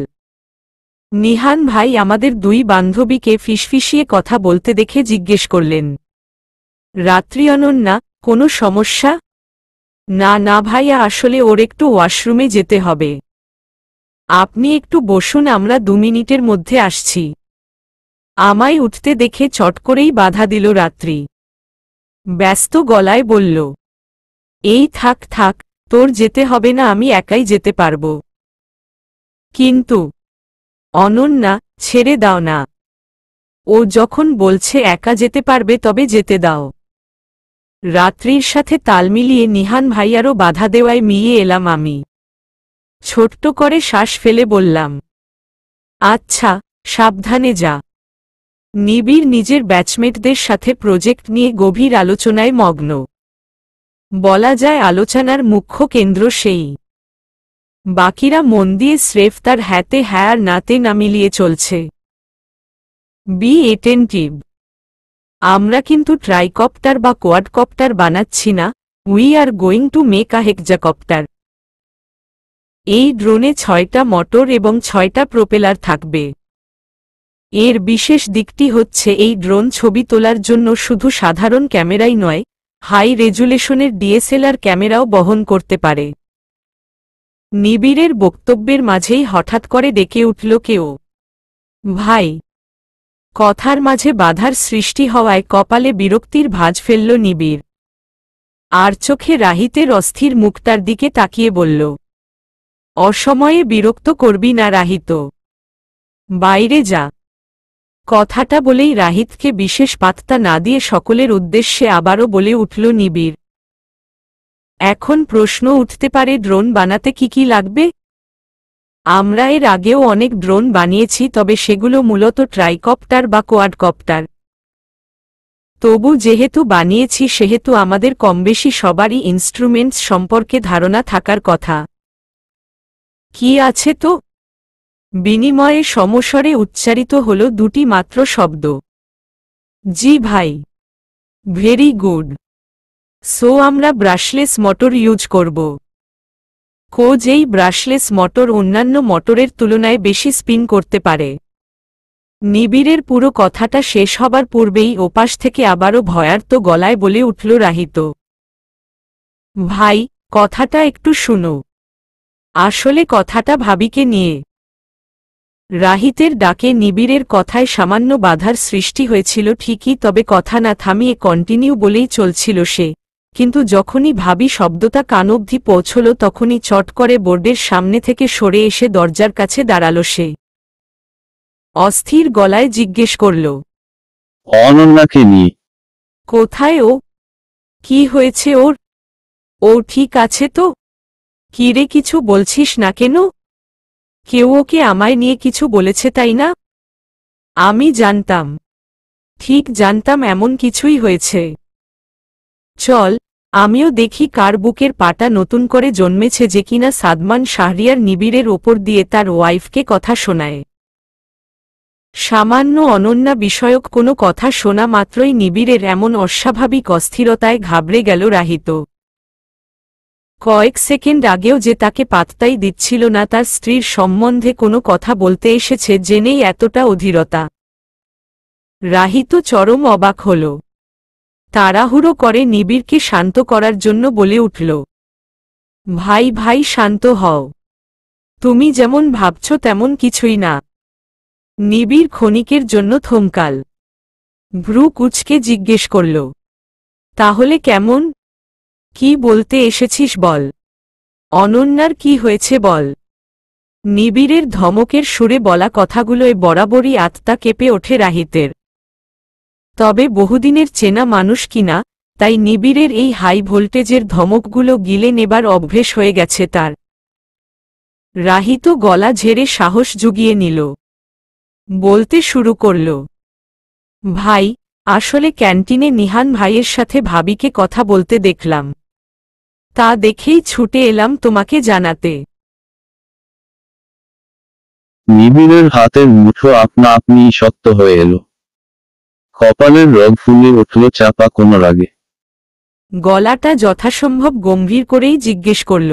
নিহান ভাই আমাদের দুই বান্ধবীকে ফিসফিসিয়ে কথা বলতে দেখে জিজ্ঞেস করলেন, রাত্রি অনন্যা, কোনো সমস্যা? না না ভাইয়া, আসলে ওর একটু ওয়াশরুমে যেতে হবে। আপনি একটু বসুন, আমরা 2 মিনিটের মধ্যে আসছি। আমায় উঠতে দেখে চট করেই বাধা দিল রাত্রি। ব্যস্ত গলায় বলল, এই থাক থাক, তোর যেতে হবে না, আমি একাই যেতে পারব। কিন্তু অনন্যা, ছেড়ে দাও না। ও যখন বলছে একা যেতে পারবে তবে যেতে দাও। রাত্রির সাথে তাল মিলিয়ে নিহান ভাইয়ারও বাধা দেওয়ায় মিয়ে এলাম আমি। ছোট্ট করে শ্বাস ফেলে বললাম, আচ্ছা, সাবধানে যা। নিবিড় নিজের ব্যাচমেটদের সাথে প্রজেক্ট নিয়ে গভীর আলোচনায় মগ্ন। বলা যায় আলোচনার মুখ্য কেন্দ্র সেই। বাকিরা মন দিয়ে স্রেফ তার হ্যাতে হ্যাঁ আর নাতে না মিলিয়ে চলছে। Be attentive. আমরা কিন্তু ট্রাইকপ্টার বা কোয়াডকপ্টার বানাচ্ছি না, we are going to make a hexacopter. এই ড্রোনে 6টা মোটর এবং 6টা প্রোপেলার থাকবে। এর বিশেষ দিকটি হচ্ছে এই ড্রোন ছবি তোলার জন্য শুধু সাধারণ ক্যামেরাই নয়, হাই রেজুলেশনের ডিএসএলআর ক্যামেরাও বহন করতে পারে। নিবিড়ের বক্তব্যের মাঝেই হঠাৎ করে ডেকে উঠল কেউ। ভাই। কথার মাঝে বাধার সৃষ্টি হওয়ায় কপালে বিরক্তির ভাঁজ ফেলল নিবিড়। আর চোখে রাহিতের অস্থির মুখটার দিকে তাকিয়ে বলল, অসময়ে বিরক্ত করবি না রাহিত। বাইরে যা। কথাটা বলেই রাহিতকে বিশেষ পাত্তা না দিয়ে সকলের উদ্দেশ্যে আবারও বলে উঠল নিবিড়। এখন প্রশ্ন উঠতে পারে, ড্রোন বানাতে কি কি লাগবে? আমরা এর আগেও অনেক ড্রোন বানিয়েছি, তবে সেগুলো মূলত ট্রাইকপ্টার বা কোয়াডকপ্টার। তবু যেহেতু বানিয়েছি সেহেতু আমাদের কমবেশি সবারই ইনস্ট্রুমেন্টস সম্পর্কে ধারণা থাকার কথা। কি আছে তো? বিনিময়ে সমস্বরে উচ্চারিত হল দুটি মাত্র শব্দ। জি ভাই। Very good. সো আমরা ব্রাশলেস মোটর ইউজ করব। কোজ এই ব্রাশলেস মোটর অন্যান্য মোটরের তুলনায় বেশি স্পিন করতে পারে। নিবিড়ের পুরো কথাটা শেষ হবার পূর্বেই ওপাশ থেকে আবারও ভয়ার্ত গলায় বলে উঠল রাহিত, ভাই, কথাটা একটু শুনো। আসলে কথাটা ভাবিকে নিয়ে। রাহিতের ডাকে নিবিড়ের কথায় সামান্য বাধার সৃষ্টি হয়েছিল ঠিকই, তবে কথা না থামিয়ে কন্টিনিউ বলেই চলছিল সে। কিন্তু যখনই ভাবি শব্দটা কান অবধি পৌঁছল তখনই চট করে বোর্ডের সামনে থেকে সরে এসে দরজার কাছে দাঁড়াল সে। অস্থির গলায় জিজ্ঞেস করল, অনন্যাকে নিয়ে কোথায় ও? কি হয়েছে ওর? ও ঠিক আছে তো? কিরে, কিছু বলছিস না কেন? কেউ ওকে আমায় নিয়ে কিছু বলেছে তাই না? আমি জানতাম, ঠিক জানতাম এমন কিছুই হয়েছে। চল, আমিও দেখি কার বুকের পাটা নতুন করে জন্মেছে যে কিনা সাদমান শাহরিয়ার নিবিড়ের ওপর দিয়ে তার ওয়াইফকে কথা শোনায়। সামান্য অনন্যা বিষয়ক কোনো কথা শোনা মাত্রই নিবিড়ের এমন অস্বাভাবিক অস্থিরতায় ঘাবড়ে গেল রাহিত। কয়েক সেকেন্ড আগেও যে তাকে পাত্তাই দিচ্ছিল না তার স্ত্রীর সম্বন্ধে কোনো কথা বলতে এসেছে জেনেই এতটা অধীরতা। রাহিত চরম অবাক হল। তাড়াহুড়ো করে নিবিড়কে শান্ত করার জন্য বলে উঠল, ভাই ভাই, শান্ত হও। তুমি যেমন ভাবছ তেমন কিছুই না। নিবিড় ক্ষণিকের জন্য থমকাল। ভ্রু কুঁচকে জিজ্ঞেস করল, তাহলে কেমন? কি বলতে এসেছিস বল। অনন্যার কি হয়েছে বল। নিবিড়ের ধমকের সুরে বলা কথাগুলোয় বরাবরই আত্মা কেঁপে ওঠে রাহিতের। তবে বহুদিনের চেনা মানুষ কিনা, তাই নিবিড়ের এই হাই ভোল্টেজের ধমকগুলো গিলে নেবার অভ্যেস হয়ে গেছে তার। রাহিত গলা ঝেড়ে সাহস জুগিয়ে নিল। বলতে শুরু করল, ভাই, আসলে ক্যান্টিনে নিহান ভাইয়ের সাথে ভাবিকে কথা বলতে দেখলাম। তা দেখেই ছুটে এলাম তোমাকে জানাতে। নিবিড়ের হাতের মুঠো আপনা আপনিই শক্ত হয়ে এলো। কপালের রগ ফুলে উঠল চাপা কোনো রাগে। গলাটা যথাসম্ভব গম্ভীর করেই জিজ্ঞেস করল,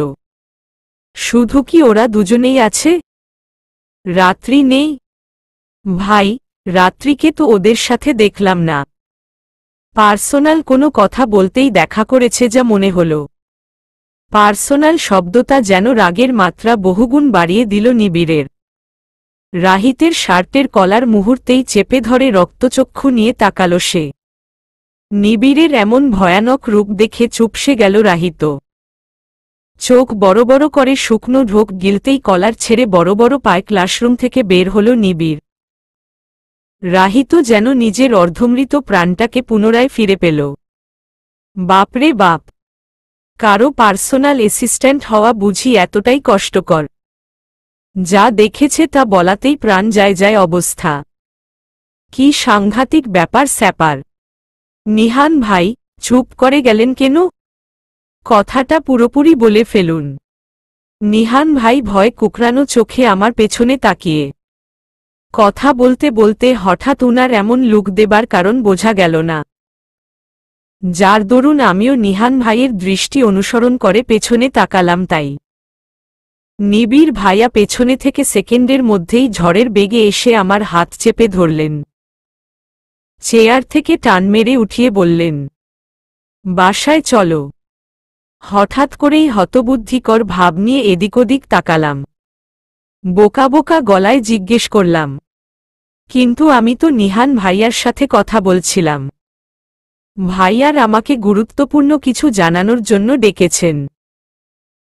শুধু কি ওরা দুজনেই আছে? রাত্রি নেই? ভাই, রাত্রিকে তো ওদের সাথে দেখলাম না। পার্সোনাল কোনো কথা বলতেই দেখা করেছে যা মনে হল। পার্সোনাল শব্দটা যেন রাগের মাত্রা বহুগুণ বাড়িয়ে দিল নিবিড়ের। রাহিতের শার্টের কলার মুহূর্তেই চেপে ধরে রক্তচক্ষু নিয়ে তাকাল সে। নিবিড়ের এমন ভয়ানক রূপ দেখে চুপসে গেল রাহিত। চোখ বড় বড় করে শুকনো ঢোক গিলতেই কলার ছেড়ে বড় বড় পায়ে ক্লাসরুম থেকে বের হল নিবিড়। রাহিত যেন নিজের অর্ধমৃত প্রাণটাকে পুনরায় ফিরে পেল। বাপরে বাপ, কারো পার্সোনাল অ্যাসিস্ট্যান্ট হওয়া বুঝি এতটাই কষ্টকর? যা দেখেছে তা বলাতেই প্রাণ যায় যায় অবস্থা। কি সাংঘাতিক ব্যাপার স্যাপার। নিহান ভাই, চুপ করে গেলেন কেন? কথাটা পুরোপুরি বলে ফেলুন। নিহান ভাই ভয় কুকরানো চোখে আমার পেছনে তাকিয়ে কথা বলতে বলতে হঠাৎ উনার এমন লুক দেবার কারণ বোঝা গেল না, যার দরুন আমিও নিহান ভাইয়ের দৃষ্টি অনুসরণ করে পেছনে তাকালাম। তাই নিবিড় ভাইয়া পেছনে থেকে সেকেন্ডের মধ্যেই ঝড়ের বেগে এসে আমার হাত চেপে ধরলেন। চেয়ার থেকে টান মেরে উঠিয়ে বললেন, বাসায় চলো। হঠাৎ করেই হতবুদ্ধিকর ভাব নিয়ে এদিক ওদিক তাকালাম। বোকা বোকা গলায় জিজ্ঞেস করলাম, কিন্তু আমি তো নিহান ভাইয়ার সাথে কথা বলছিলাম। ভাইয়ার আমাকে গুরুত্বপূর্ণ কিছু জানানোর জন্য ডেকেছেন।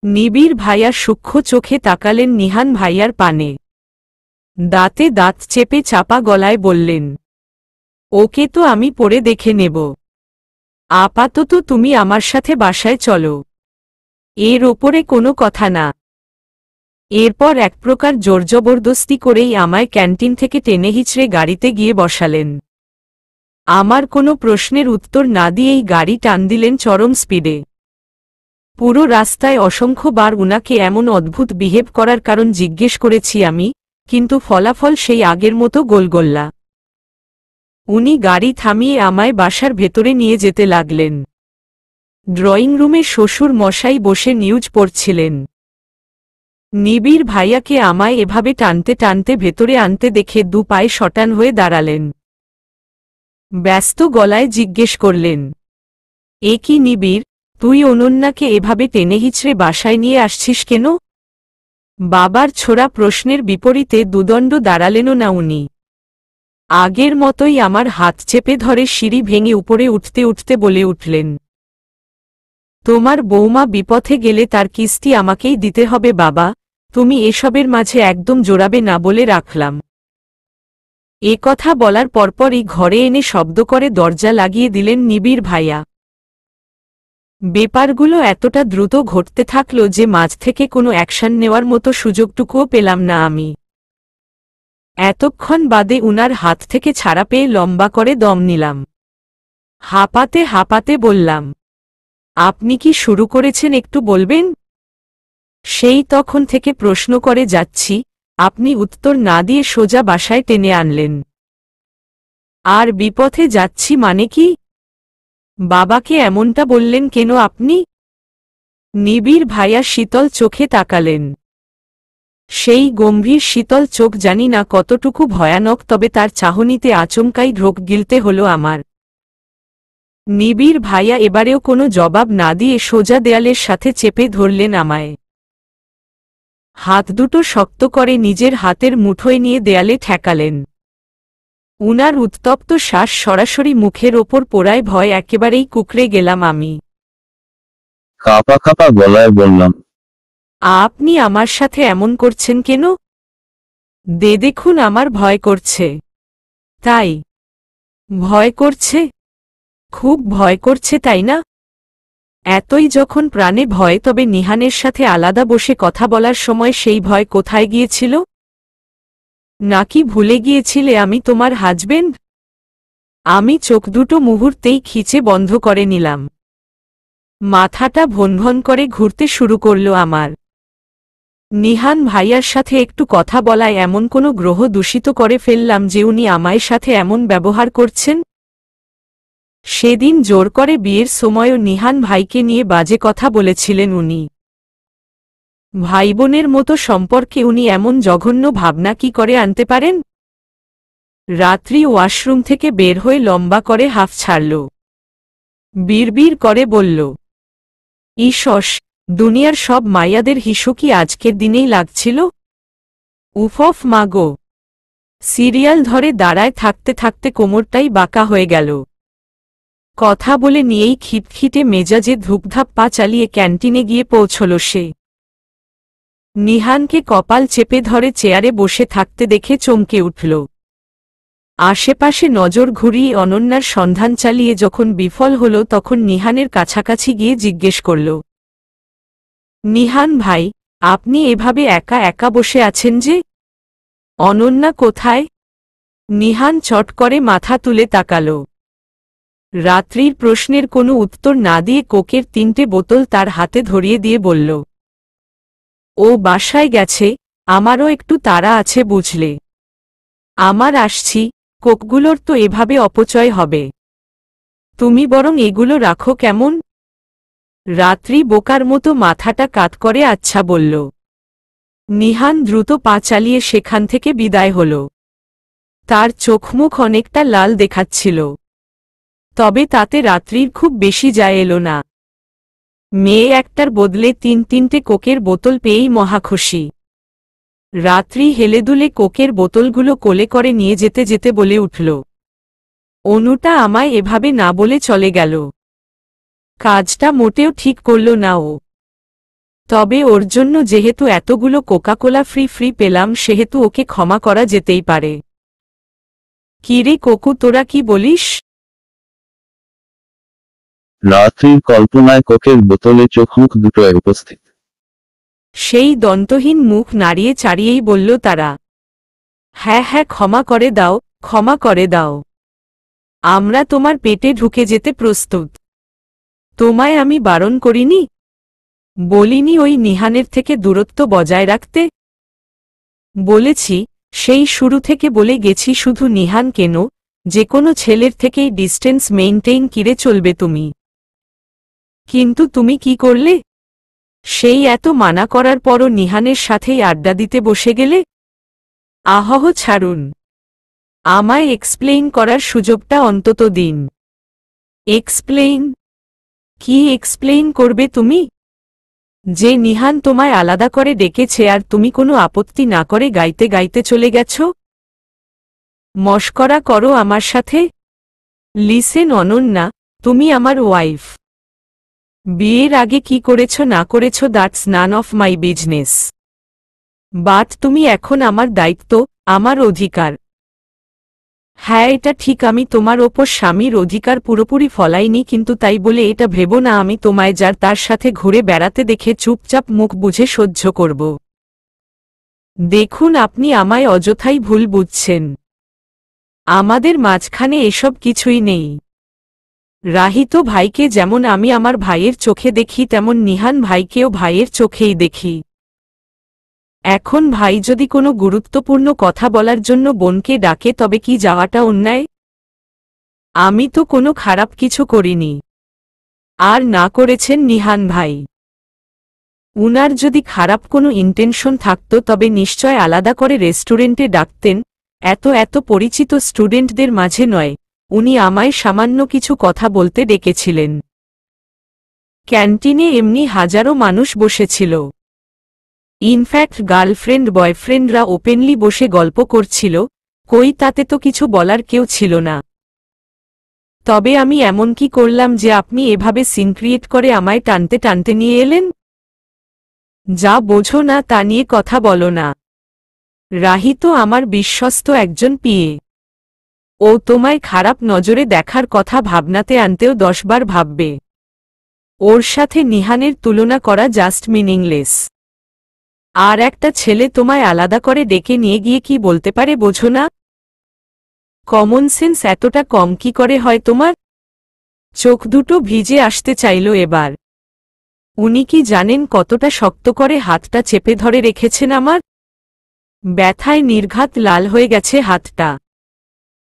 নিবিড় ভাইয়া সূক্ষ্ম চোখে তাকালেন নিহান ভাইয়ার পানে। দাঁতে দাঁত চেপে চাপা গলায় বললেন, ওকে তো আমি পরে দেখে নেব। আপাতত তুমি আমার সাথে বাসায় চলো, এর ওপরে কোনো কথা না। এরপর এক প্রকার জোরজবরদস্তি করেই আমায় ক্যান্টিন থেকে টেনে হিচড়ে গাড়িতে গিয়ে বসালেন। আমার কোনো প্রশ্নের উত্তর না দিয়েই গাড়ি টান দিলেন চরম স্পিডে। পুরো রাস্তায় অসংখ্যবার উনাকে এমন অদ্ভুত বিহেভ করার কারণ জিজ্ঞেস করেছি আমি, কিন্তু ফলাফল সেই আগের মতো গোলগোল্লা। উনি গাড়ি থামিয়ে আমায় বাসার ভেতরে নিয়ে যেতে লাগলেন। ড্রয়িং রুমে শ্বশুর মশাই বসে নিউজ পড়ছিলেন। নিবিড় ভাইয়াকে আমায় এভাবে টানতে টানতে ভেতরে আনতে দেখে দু পায়ে শটান হয়ে দাঁড়ালেন। ব্যস্ত গলায় জিজ্ঞেস করলেন, এ কি নিবিড়, তুই অনন্যাকে এভাবে টেনে হিচড়ে বাসায় নিয়ে আসছিস কেন? বাবার ছোড়া প্রশ্নের বিপরীতে দুদণ্ড দাঁড়ালেনও না উনি। আগের মতোই আমার হাত চেপে ধরে সিঁড়ি ভেঙে উপরে উঠতে উঠতে বলে উঠলেন, তোমার বৌমা বিপথে গেলে তার কিস্তি আমাকেই দিতে হবে বাবা, তুমি এসবের মাঝে একদম জড়াবে না বলে রাখলাম। এ কথা বলার পরপরই ঘরে এনে শব্দ করে দরজা লাগিয়ে দিলেন নিবিড় ভাইয়া। ব্যাপারগুলো এতটা দ্রুত ঘটতে থাকল যে মাঝ থেকে কোনো অ্যাকশন নেওয়ার মতো সুযোগটুকুও পেলাম না আমি। এতক্ষণ বাদে উনার হাত থেকে ছাড়া পেয়ে লম্বা করে দম নিলাম। হাঁপাতে হাঁপাতে বললাম, আপনি কি শুরু করেছেন একটু বলবেন? সেই তখন থেকে প্রশ্ন করে যাচ্ছি, আপনি উত্তর না দিয়ে সোজা বাসায় টেনে আনলেন। আর বিপথে যাচ্ছি মানে কি? বাবাকে এমনটা বললেন কেন আপনি? নিবিড় ভাইয়া শীতল চোখে তাকালেন। সেই গম্ভীর শীতল চোখ জানি না কতটুকু ভয়ানক, তবে তার চাহনিতে আচমকাই ঢোক গিলতে হলো আমার। নিবিড় ভাইয়া এবারেও কোনো জবাব না দিয়ে সোজা দেয়ালের সাথে চেপে ধরলেন আমায়। হাত দুটো শক্ত করে নিজের হাতের মুঠোয় নিয়ে দেয়ালে ঠেকালেন। উনার উত্তপ্ত শ্বাস সরাসরি মুখের ওপর পড়ায় ভয় একেবারেই কুকড়ে গেলাম আমি। কাঁপা কাঁপা গলায় বললাম, আপনি আমার সাথে এমন করছেন কেন? দেখুন আমার ভয় করছে। তাই? ভয় করছে? খুব ভয় করছে তাই না? এতই যখন প্রাণে ভয়, তবে নিহানের সাথে আলাদা বসে কথা বলার সময় সেই ভয় কোথায় গিয়েছিল? নাকি ভুলে গিয়েছিলে আমি তোমার হাজবেন্ড? আমি চোখ দুটো মুহূর্তেই খিচে বন্ধ করে নিলাম। মাথাটা ভনভন করে ঘুরতে শুরু করল আমার। নিহান ভাইয়ার সাথে একটু কথা বলায় এমন কোনো গ্রহ দূষিত করে ফেললাম যে উনি আমায় সাথে এমন ব্যবহার করছেন? সেদিন জোর করে বিয়ের সময়ও নিহান ভাইকে নিয়ে বাজে কথা বলেছিলেন উনি। ভাইবোনের মতো সম্পর্কে উনি এমন জঘন্য ভাবনা কি করে আনতে পারেন? রাত্রি ওয়াশরুম থেকে বের হয়ে লম্বা করে হাঁফ ছাড়ল। বিড়বিড় করে বলল, ইসস, দুনিয়ার সব মাইয়াদের হিসু কি আজকের দিনেই লাগছিল? উফফ মাগো। সিরিয়াল ধরে দাঁড়ায় থাকতে থাকতে কোমরটাই বাঁকা হয়ে গেল। কথা বলে নিয়েই খিটখিটে মেজাজে ধুপধাপ পা চালিয়ে ক্যান্টিনে গিয়ে পৌঁছল সে। নিহানকে কপাল চেপে ধরে চেয়ারে বসে থাকতে দেখে চমকে উঠল। আশেপাশে নজর ঘুরিয়ে অনন্যার সন্ধান চালিয়ে যখন বিফল হল তখন নিহানের কাছাকাছি গিয়ে জিজ্ঞেস করল, নিহান ভাই, আপনি এভাবে একা একা বসে আছেন যে? অনন্যা কোথায়? নিহান চট করে মাথা তুলে তাকাল। রাত্রির প্রশ্নের কোনো উত্তর না দিয়ে কোকের 3টে বোতল তার হাতে ধরিয়ে দিয়ে বলল, ও বাসায় গেছে, আমারও একটু তাড়া আছে বুঝলে। আমার আসছি, কোকগুলোর তো এভাবে অপচয় হবে। তুমি বরং এগুলো রাখো কেমন? রাত্রি বোকার মতো মাথাটা কাত করে আচ্ছা বলল। নিহান দ্রুত পা চালিয়ে সেখান থেকে বিদায় হল। তার চোখমুখ অনেকটা লাল দেখাচ্ছিল, তবে তাতে রাত্রির খুব বেশি যায় এলো না। মেয়ে একটার বদলে 3-3টে কোকের বোতল পেয়েই মহাখুশি। রাত্রি হেলেদুলে কোকের বোতলগুলো কোলে করে নিয়ে যেতে যেতে বলে উঠল, অনুটা আমায় এভাবে না বলে চলে গেল। কাজটা মোটেও ঠিক করল না ও। তবে ওর জন্য যেহেতু এতগুলো কোকাকোলা ফ্রি পেলাম সেহেতু ওকে ক্ষমা করা যেতেই পারে। কিরে কোকু, তোরা কি বলিস? রাত্রির কল্পনায় কোকের বোতলে চোখমুখ দুটোয় উপস্থিত। সেই দন্তহীন মুখ নাড়িয়ে চাড়িয়েই বলল তারা, হ্যাঁ হ্যাঁ, ক্ষমা করে দাও, ক্ষমা করে দাও। আমরা তোমার পেটে ঢুকে যেতে প্রস্তুত। তোমায় আমি বারণ করিনি? বলিনি ওই নিহানের থেকে দূরত্ব বজায় রাখতে? বলেছি, সেই শুরু থেকে বলে গেছি। শুধু নিহান কেন, যে কোনো ছেলের থেকেই ডিস্টেন্স মেইনটেইন করে চলবে তুমি। কিন্তু তুমি কি করলে? সেই এত মানা করার পরও নিহানের সাথেই আড্ডা দিতে বসে গেলে। আহহ, ছাড়ুন, আমায় এক্সপ্লেইন করার সুযোগটা অন্তত দিন। এক্সপ্লেইন? কি এক্সপ্লেইন করবে তুমি? যে নিহান তোমায় আলাদা করে ডেকেছে আর তুমি কোনো আপত্তি না করে গাইতে গাইতে চলে গেছ? মশকরা করো আমার সাথে? লিসেন অনন্যা, তুমি আমার ওয়াইফ। বিয়ের আগে কি করেছ না করেছ that's none of my business. But তুমি এখন আমার দায়িত্ব, আমার অধিকার। হ্যাঁ, এটা ঠিক, আমি তোমার ওপর স্বামীর অধিকার পুরোপুরি ফলাইনি, কিন্তু তাই বলে এটা ভেবো না আমি তোমায় যার তার সাথে ঘুরে বেড়াতে দেখে চুপচাপ মুখ বুঝে সহ্য করব। দেখুন, আপনি আমায় অযথাই ভুল বুঝছেন। আমাদের মাঝখানে এসব কিছুই নেই। রাহিত ভাইকে যেমন আমি আমার ভাইয়ের চোখে দেখি তেমন নিহান ভাইকেও ভাইয়ের চোখেই দেখি। এখন ভাই যদি কোনো গুরুত্বপূর্ণ কথা বলার জন্য বোনকে ডাকে তবে কি যাওয়াটা অন্যায়? আমি তো কোনো খারাপ কিছু করিনি। আর না করেছেন নিহান ভাই। উনার যদি খারাপ কোনো ইন্টেনশন থাকত তবে নিশ্চয় আলাদা করে রেস্টুরেন্টে ডাকতেন, এত পরিচিত স্টুডেন্টদের মাঝে নয়। উনি আমায় সামান্য কিছু কথা বলতে ডেকেছিলেন। ক্যান্টিনে এমনি হাজারো মানুষ বসেছিল। ইনফ্যাক্ট গার্লফ্রেন্ড বয়ফ্রেন্ডরা ওপেনলি বসে গল্প করছিল, কই তাতে তো কিছু বলার কেউ ছিল না। তবে আমি এমন কি করলাম যে আপনি এভাবে সিন ক্রিয়েট করে আমায় টানতে টানতে নিয়ে এলেন? যা বোঝো না তা নিয়ে কথা বলো না। রাহি তো আমার বিশ্বস্ত একজন পিএ। ও তোমায় খারাপ নজরে দেখার কথা ভাবনাতে আনতেও 10 বার ভাববে। ওর সাথে নিহানের তুলনা করা জাস্ট মিনিংলেস। আর একটা ছেলে তোমায় আলাদা করে ডেকে নিয়ে গিয়ে কি বলতে পারে বোঝো না? কমন সেন্স এতটা কম কি করে হয় তোমার? চোখ দুটো ভিজে আসতে চাইল এবার। উনি কি জানেন কতটা শক্ত করে হাতটা চেপে ধরে রেখেছেন আমার? ব্যথায় নির্ঘাত লাল হয়ে গেছে হাতটা।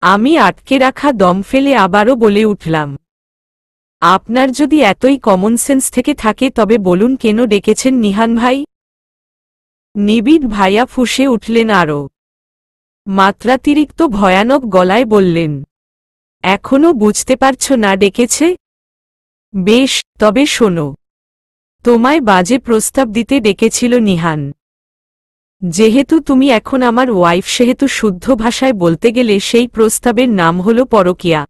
আমি আটকে রাখা দম ফেলে আবারও বলে উঠলাম, আপনার যদি এতই কমন সেন্স থেকে থাকে তবে বলুন কেন ডেকেছেন নিহান ভাই? নিবিড় ভাইয়া ফুঁসে উঠলেন আরও। মাত্রাতিরিক্ত ভয়ানক গলায় বললেন, এখনো বুঝতে পারছ না ডেকেছে? বেশ, তবে শোনো, তোমায় বাজে প্রস্তাব দিতে ডেকেছিল নিহান। যেহেতু তুমি এখন আমার ওয়াইফ সেহেতু শুদ্ধ ভাষায় বলতে গেলে সেই প্রস্তাবের নাম হল পরকীয়া।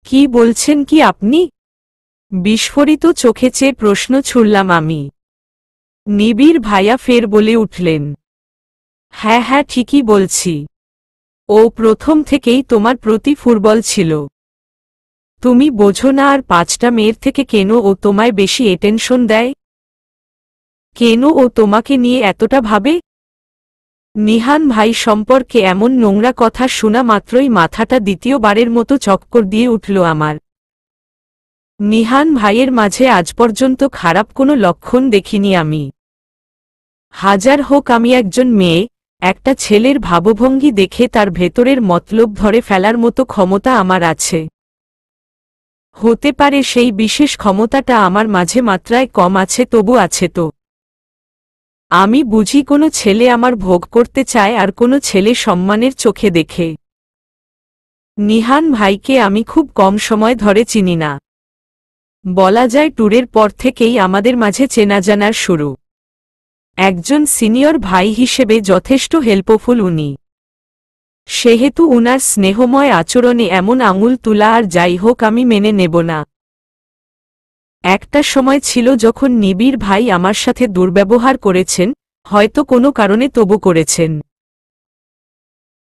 কি বলছেন কি আপনি? বিস্ফোরিত চোখে চেয়ে প্রশ্ন ছুড়লাম আমি। নিবিড় ভাইয়া ফের বলে উঠলেন, হ্যাঁ হ্যাঁ ঠিকই বলছি। ও প্রথম থেকেই তোমার প্রতি ফুটবল ছিল। তুমি বোঝো না আর 5টা মেয়ের থেকে কেন ও তোমায় বেশি অ্যাটেনশন দেয়? কেন ও তোমাকে নিয়ে এতটা ভাবে? নিহান ভাই সম্পর্কে এমন নোংরা কথা শোনা মাত্রই মাথাটা দ্বিতীয়বারের মতো চক্কর দিয়ে উঠল আমার। নিহান ভাইয়ের মাঝে আজ পর্যন্ত খারাপ কোনো লক্ষণ দেখিনি আমি। হাজার হোক আমি একজন মেয়ে, একটা ছেলের ভাবভঙ্গি দেখে তার ভেতরের মতলব ধরে ফেলার মতো ক্ষমতা আমার আছে। হতে পারে সেই বিশেষ ক্ষমতাটা আমার মাঝে মাত্রায় কম আছে, তবু আছে তো। আমি বুঝি কোনো ছেলে আমার ভোগ করতে চায় আর কোনো ছেলে সম্মানের চোখে দেখে। নিহান ভাইকে আমি খুব কম সময় ধরে চিনি না। বলা যায় ট্যুরের পর থেকেই আমাদের মাঝে চেনাজানার শুরু। একজন সিনিয়র ভাই হিসেবে যথেষ্ট হেল্পফুল উনি। সেহেতু উনার স্নেহময় আচরণে এমন আঙুল তুলা আর যাই হোক আমি মেনে নেব না। একটা সময় ছিল যখন নিবিড় ভাই আমার সাথে দুর্ব্যবহার করেছেন, হয়তো কোনো কারণে তবু করেছেন।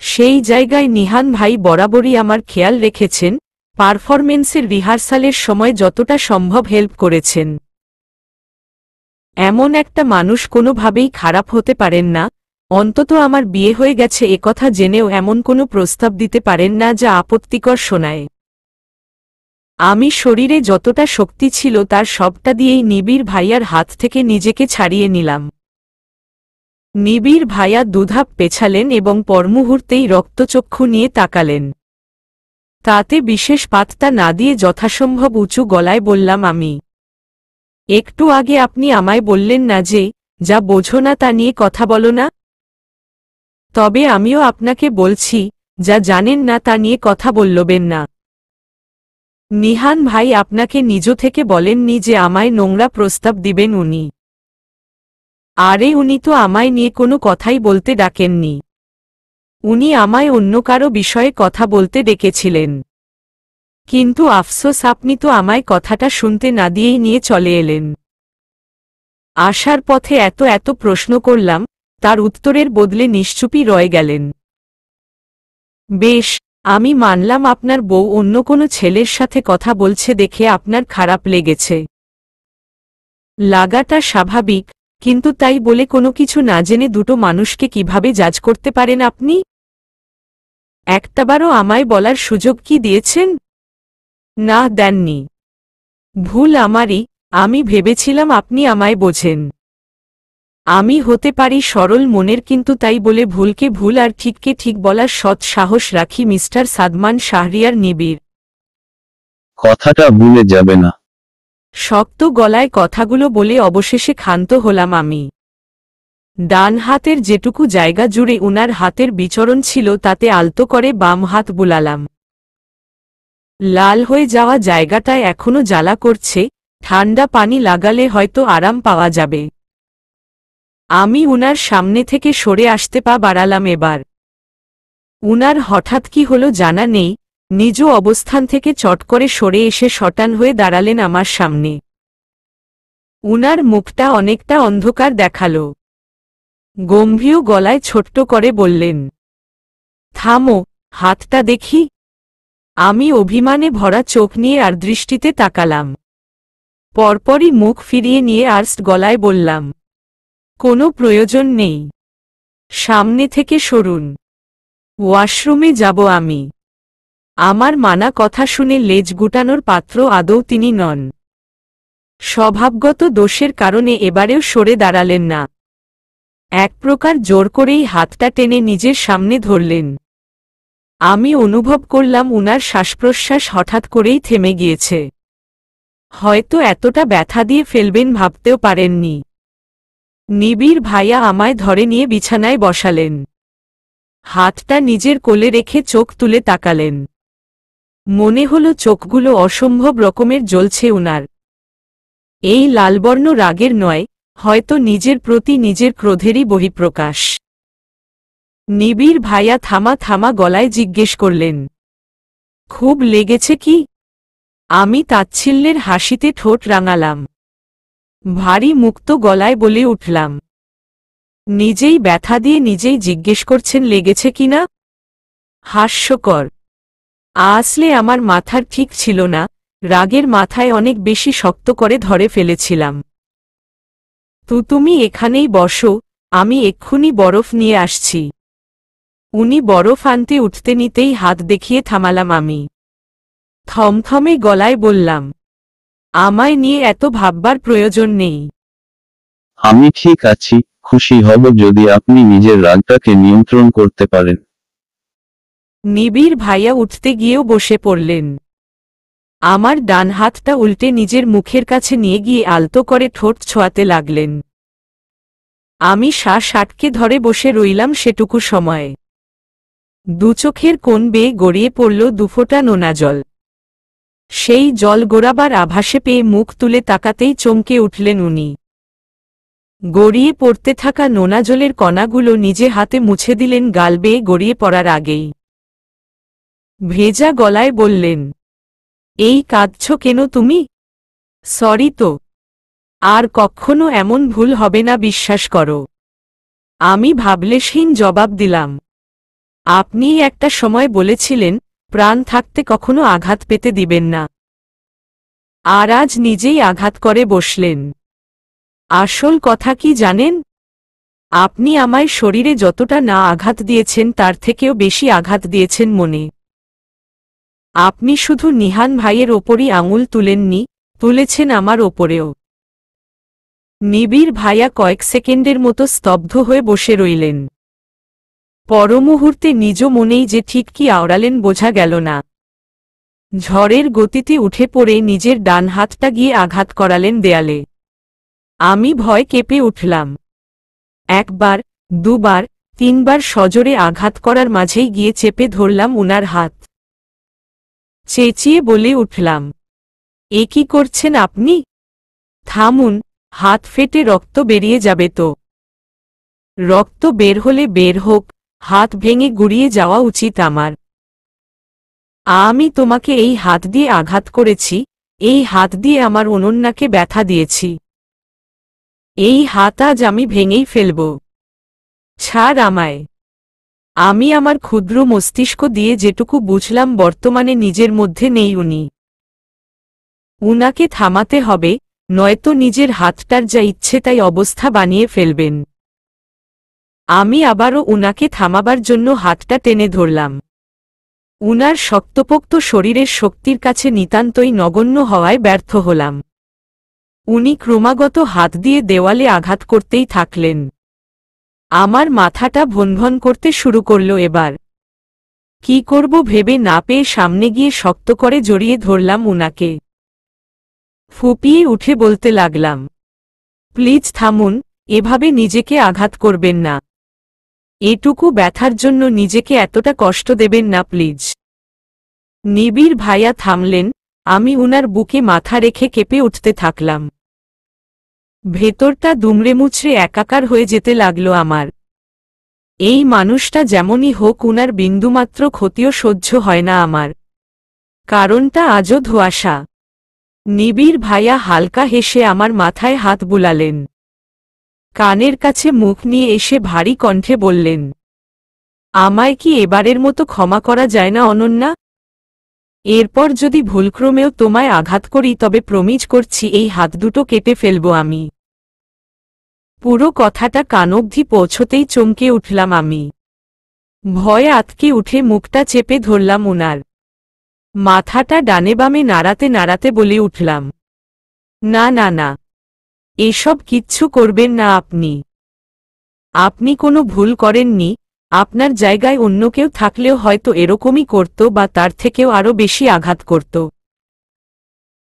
সেই জায়গায় নিহান ভাই বরাবরই আমার খেয়াল রেখেছেন, পারফরমেন্সের রিহার্সালের সময় যতটা সম্ভব হেল্প করেছেন। এমন একটা মানুষ কোনোভাবেই খারাপ হতে পারেন না, অন্তত আমার বিয়ে হয়ে গেছে একথা জেনেও এমন কোনো প্রস্তাব দিতে পারেন না যা আপত্তিকর শোনায়। আমি শরীরে যতটা শক্তি ছিল তার সবটা দিয়েই নিবিড় ভাইয়ার হাত থেকে নিজেকে ছাড়িয়ে নিলাম। নিবিড় ভাইয়া দুধাপ পেছালেন এবং পরমুহূর্তেই রক্তচক্ষু নিয়ে তাকালেন। তাতে বিশেষ পাত্তা না দিয়ে যথাসম্ভব উঁচু গলায় বললাম আমি, একটু আগে আপনি আমায় বললেন না যে, যা বোঝো না তা নিয়ে কথা বলো না? তবে আমিও আপনাকে বলছি, যা জানেন না তা নিয়ে কথা বলবেন না। নিহান ভাই আপনাকে নিজ থেকে বলেননি যে আমায় নোংরা প্রস্তাব দিবেন উনি। আরে উনি তো আমায় নিয়ে কোনো কথাই বলতে ডাকেননি। উনি আমায় অন্য কারো বিষয়ে কথা বলতে ডেকেছিলেন। কিন্তু আফসোস আপনি তো আমায় কথাটা শুনতে না দিয়েই নিয়ে চলে এলেন। আসার পথে এত এত প্রশ্ন করলাম, তার উত্তরের বদলে নিশ্চুপই রয়ে গেলেন। বেশ, আমি মানলাম আপনার বউ অন্য কোনো ছেলের সাথে কথা বলছে দেখে আপনার খারাপ লেগেছে। লাগাটা স্বাভাবিক, কিন্তু তাই বলে কোনো কিছু না জেনে দুটো মানুষকে কিভাবে জাজ করতে পারেন আপনি? একটাবারও আমায় বলার সুযোগ কি দিয়েছেন? না, দেননি। ভুল আমারই, আমি ভেবেছিলাম আপনি আমায় বোঝেন। আমি হতে পারি সরল মনের, কিন্তু তাই বলে ভুলকে ভুল আর ঠিককে ঠিক বলার সৎ সাহস রাখি মিস্টার সাদমান শাহরিয়ার নিবিড়। কথাটা ভুলে যাবে না। শক্ত গলায় কথাগুলো বলে অবশেষে ক্ষান্ত হলাম আমি। ডান হাতের যেটুকু জায়গা জুড়ে উনার হাতের বিচরণ ছিল তাতে আলতো করে বাম হাত বুলালাম। লাল হয়ে যাওয়া জায়গাটায় এখনো জ্বালা করছে, ঠান্ডা পানি লাগালে হয়তো আরাম পাওয়া যাবে। আমি উনার সামনে থেকে সরে আসতে পা বাড়ালাম এবার। উনার হঠাৎ কি হলো জানা নেই, নিজ অবস্থান থেকে চট করে সরে এসে শটান হয়ে দাঁড়ালেন আমার সামনে। উনার মুখটা অনেকটা অন্ধকার দেখালো। গম্ভীর গলায় ছোট্ট করে বললেন, থামো, হাতটা দেখি। আমি অভিমানে ভরা চোখ নিয়ে আর দৃষ্টিতে তাকালাম। পরপরই মুখ ফিরিয়ে নিয়ে আর্স্ট গলায় বললাম, কোনো প্রয়োজন নেই। সামনে থেকে সরুন। ওয়াশরুমে যাব আমি। আমার মানা কথা শুনে লেজ গুটানোর পাত্র আদৌ তিনি নন। স্বভাবগত দোষের কারণে এবারেও সরে দাঁড়ালেন না। এক প্রকার জোর করেই হাতটা টেনে নিজের সামনে ধরলেন। আমি অনুভব করলাম উনার শ্বাসপ্রশ্বাস হঠাৎ করেই থেমে গিয়েছে। হয়তো এতটা ব্যথা দিয়ে ফেলবেন ভাবতেও পারেননি। নিবিড় ভাইয়া আমায় ধরে নিয়ে বিছানায় বসালেন। হাতটা নিজের কোলে রেখে চোখ তুলে তাকালেন। মনে হলো চোখগুলো অসম্ভব রকমের জ্বলছে উনার। এই লালবর্ণ রাগের নয়, হয়তো নিজের প্রতি নিজের ক্রোধেরই বহিঃপ্রকাশ। নিবিড় ভাইয়া থামা থামা গলায় জিজ্ঞেস করলেন, খুব লেগেছে কি? আমি তাচ্ছিল্যের হাসিতে ঠোঁট রাঙালাম। ভারী মুক্ত গলায় বলে উঠলাম, নিজেই ব্যথা দিয়ে নিজেই জিজ্ঞেস করছেন লেগেছে কিনা? হাস্যকর। আসলে আমার মাথার ঠিক ছিল না, রাগের মাথায় অনেক বেশি শক্ত করে ধরে ফেলেছিলাম। তুমি এখানেই বসো, আমি এক্ষুনি বরফ নিয়ে আসছি। উনি বরফ আনতে উঠতে নিতেই হাত দেখিয়ে থামালাম আমি। থমথমে গলায় বললাম, আমায় নিয়ে এত ভাববার প্রয়োজন নেই। আমি ঠিক আছি, খুশি হব যদি আপনি নিজের রাগটাকে নিয়ন্ত্রণ করতে পারেন। নিবিড় ভাইয়া উঠতে গিয়েও বসে পড়লেন। আমার ডান হাতটা উল্টে নিজের মুখের কাছে নিয়ে গিয়ে আলতো করে ঠোঁট ছোঁয়াতে লাগলেন। আমি শ্বাস আটকে ধরে বসে রইলাম সেটুকু সময়। দুচোখের কোণ বেয়ে গড়িয়ে পড়ল দুফোঁটা নোনা জল। সেই জল গড়াবার আভাসে পেয়ে মুখ তুলে তাকাতেই চমকে উঠলেন উনি। গড়িয়ে পড়তে থাকা নোনা জলের কণাগুলো নিজে হাতে মুছে দিলেন গাল বেয়ে গড়িয়ে পড়ার আগেই। ভেজা গলায় বললেন, এই কাঁদছ কেন তুমি? সরি তো। আর কখনো এমন ভুল হবে না, বিশ্বাস করো। আমি ভাবলেশহীন জবাব দিলাম, আপনিই একটা সময় বলেছিলেন প্রাণ থাকতে কখনো আঘাত পেতে দিবেন না। আর আজ নিজেই আঘাত করে বসলেন। আসল কথা কি জানেন? আপনি আমায় শরীরে যতটা না আঘাত দিয়েছেন তার থেকেও বেশি আঘাত দিয়েছেন মনে। আপনি শুধু নিহান ভাইয়ের ওপরই আঙুল তুলেননি, তুলেছেন আমার ওপরেও। নিবিড় ভাইয়া কয়েক সেকেন্ডের মতো স্তব্ধ হয়ে বসে রইলেন। পরমুহূর্তে নিজ মনেই যে ঠিক কি আওড়ালেন বোঝা গেল না। ঝড়ের গতিতে উঠে পড়ে নিজের ডান হাতটা গিয়ে আঘাত করালেন দেয়ালে। আমি ভয় কেঁপে উঠলাম। একবার, দুবার, তিনবার সজোরে আঘাত করার মাঝেই গিয়ে চেপে ধরলাম উনার হাত। চেঁচিয়ে বলে উঠলাম, এ কি করছেন আপনি? থামুন, হাত ফেটে রক্ত বেরিয়ে যাবে তো। রক্ত বের হলে বের হোক, হাত ভেঙে গুড়িয়ে যাওয়া উচিত আমার। আমি তোমাকে এই হাত দিয়ে আঘাত করেছি, এই হাত দিয়ে আমার অনন্যাকে ব্যথা দিয়েছি। এই হাত আজ আমি ভেঙেই ফেলব। ছাড় আমায়। আমি আমার ক্ষুদ্র মস্তিষ্ক দিয়ে যেটুকু বুঝলাম বর্তমানে নিজের মধ্যে নেই উনি। উনাকে থামাতে হবে, নয়তো নিজের হাতটার যা ইচ্ছে তাই অবস্থা বানিয়ে ফেলবেন। আমি আবারও উনাকে থামাবার জন্য হাতটা টেনে ধরলাম। উনার শক্তপোক্ত শরীরের শক্তির কাছে নিতান্তই নগণ্য হওয়ায় ব্যর্থ হলাম। উনি ক্রমাগত হাত দিয়ে দেওয়ালে আঘাত করতেই থাকলেন। আমার মাথাটা ভনভন করতে শুরু করল এবার। কি করব ভেবে না পেয়ে সামনে গিয়ে শক্ত করে জড়িয়ে ধরলাম উনাকে। ফুপিয়ে উঠে বলতে লাগলাম, প্লিজ থামুন, এভাবে নিজেকে আঘাত করবেন না। এটুকু ব্যথার জন্য নিজেকে এতটা কষ্ট দেবেন না প্লিজ। নিবিড় ভাইয়া থামলেন, আমি উনার বুকে মাথা রেখে কেঁপে উঠতে থাকলাম। ভেতরটা দুমড়ে মুচড়ে একাকার হয়ে যেতে লাগলো আমার। এই মানুষটা যেমনই হোক উনার বিন্দুমাত্র ক্ষতিও সহ্য হয় না আমার। কারণটা আজও ধোঁয়াশা। নিবিড় ভাইয়া হালকা হেসে আমার মাথায় হাত বুলালেন। কানের কাছে মুখ নিয়ে এসে ভারী কণ্ঠে বললেন, আমায় কি এবারের মতো ক্ষমা করা যায় না অনন্যা? এরপর যদি ভুলক্রমেও তোমায় আঘাত করি তবে প্রমিজ করছি এই হাত দুটো কেটে ফেলব আমি। পুরো কথাটা কানবধি পৌঁছতেই চমকে উঠলাম আমি। ভয়ে আতকে উঠে মুখটা চেপে ধরলাম উনার। মাথাটা ডানে বামে নাড়াতে নাড়াতে বলে উঠলাম, না না না, এসব কিচ্ছু করবেন না আপনি। আপনি কোনো ভুল করেননি, আপনার জায়গায় অন্য কেউ থাকলেও হয়তো এরকমই করত বা তার থেকেও আরও বেশি আঘাত করত।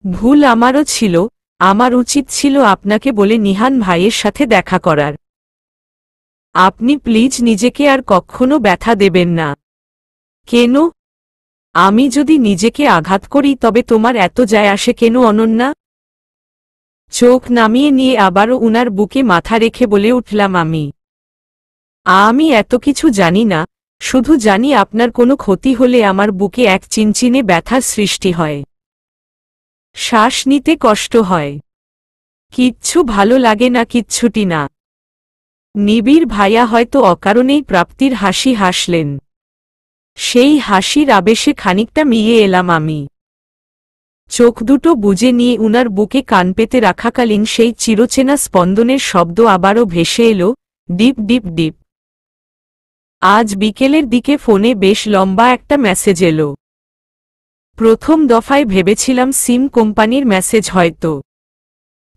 ভুল আমারও ছিল, আমার উচিত ছিল আপনাকে বলে নিহান ভাইয়ের সাথে দেখা করার। আপনি প্লিজ নিজেকে আর কখনো ব্যথা দেবেন না। কেন? আমি যদি নিজেকে আঘাত করি তবে তোমার এত যায় আসে কেন অনন্যা? চোখ নামিয়ে নিয়ে আবারও উনার বুকে মাথা রেখে বলে উঠলাম আমি এত কিছু জানি না, শুধু জানি আপনার কোনো ক্ষতি হলে আমার বুকে এক চিনচিনে ব্যথার সৃষ্টি হয়। শ্বাস নিতে কষ্ট হয়, কিচ্ছু ভালো লাগে না, কিচ্ছুটি না। নিবিড় ভাইয়া হয়তো অকারণেই প্রাপ্তির হাসি হাসলেন। সেই হাসির আবেশে খানিকটা মিয়ে এলাম আমি। চোখ দুটো বুজে নিয়ে উনার বুকে কান পেতে রাখাকালীন সেই চিরচেনা স্পন্দনের শব্দ আবারও ভেসে এলো, ডিপ ডিপ ডিপ। আজ বিকেলের দিকে ফোনে বেশ লম্বা একটা মেসেজ এলো। প্রথম দফায় ভেবেছিলাম সিম কোম্পানির মেসেজ হয়তো,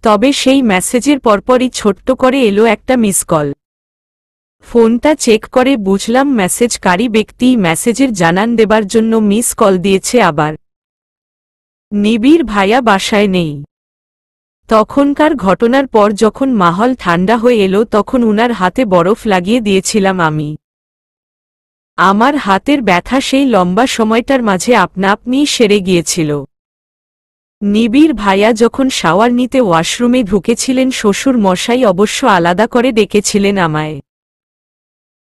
তবে সেই মেসেজের পরপরই ছোট্ট করে এলো একটা মিস কল। ফোনটা চেক করে বুঝলাম মেসেজকারী ব্যক্তিই মেসেজের জানান দেবার জন্য মিস কল দিয়েছে। আবার নিবিড় ভাইয়া বাসায় নেই। তখনকার ঘটনার পর যখন মাহল ঠান্ডা হয়ে এলো তখন উনার হাতে বরফ লাগিয়ে দিয়েছিলাম আমি। আমার হাতের ব্যথা সেই লম্বা সময়টার মাঝে আপনা আপনিই সেরে গিয়েছিল। নিবিড় ভাইয়া যখন শাওয়ার নিতে ওয়াশরুমে ঢুকেছিলেন শ্বশুর মশাই অবশ্য আলাদা করে ডেকেছিলেন আমায়।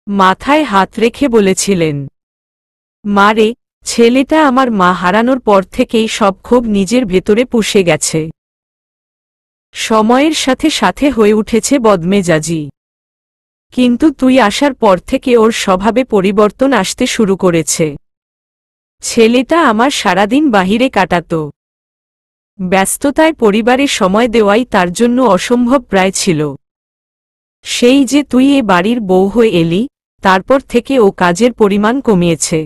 মাথায় হাত রেখে বলেছিলেন, মারে, ছেলেটা আমার মা হারানোর পর থেকেই সব ক্ষোভ নিজের ভেতরে পুষে গেছে। সময়ের সাথে সাথে হয়ে উঠেছে বদমেজাজি, কিন্তু তুই আসার পর থেকে ওর স্বভাবে পরিবর্তন আসতে শুরু করেছে। ছেলেটা আমার সারাদিন বাহিরে কাটাত। ব্যস্ততায় পরিবারে সময় দেওয়াই তার জন্য অসম্ভব প্রায় ছিল। সেই যে তুই এ বাড়ির বউ হয়ে এলি, তারপর থেকে ও কাজের পরিমাণ কমিয়েছে।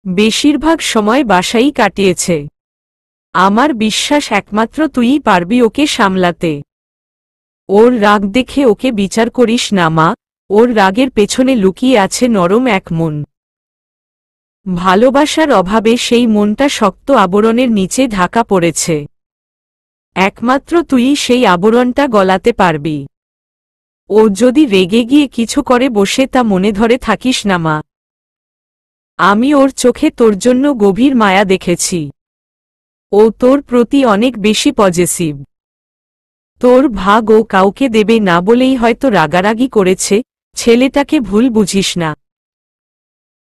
বেশিরভাগ সময় বাসাই কাটিয়েছে। আমার বিশ্বাস একমাত্র তুইই পারবি ওকে সামলাতে। ওর রাগ দেখে ওকে বিচার করিস না মা, ওর রাগের পেছনে লুকিয়ে আছে নরম এক মন। ভালোবাসার অভাবে সেই মনটা শক্ত আবরণের নিচে ঢাকা পড়েছে। একমাত্র তুইই সেই আবরণটা গলাতে পারবি। ও যদি রেগে গিয়ে কিছু করে বসে তা মনে ধরে থাকিস না মা। আমি ওর চোখে তোর জন্য গভীর মায়া দেখেছি। ও তোর প্রতি অনেক বেশি পজেসিভ। তোর ভাগ ও কাউকে দেবে না বলেই হয়তো রাগারাগি করেছে, ছেলেটাকে ভুল বুঝিস না।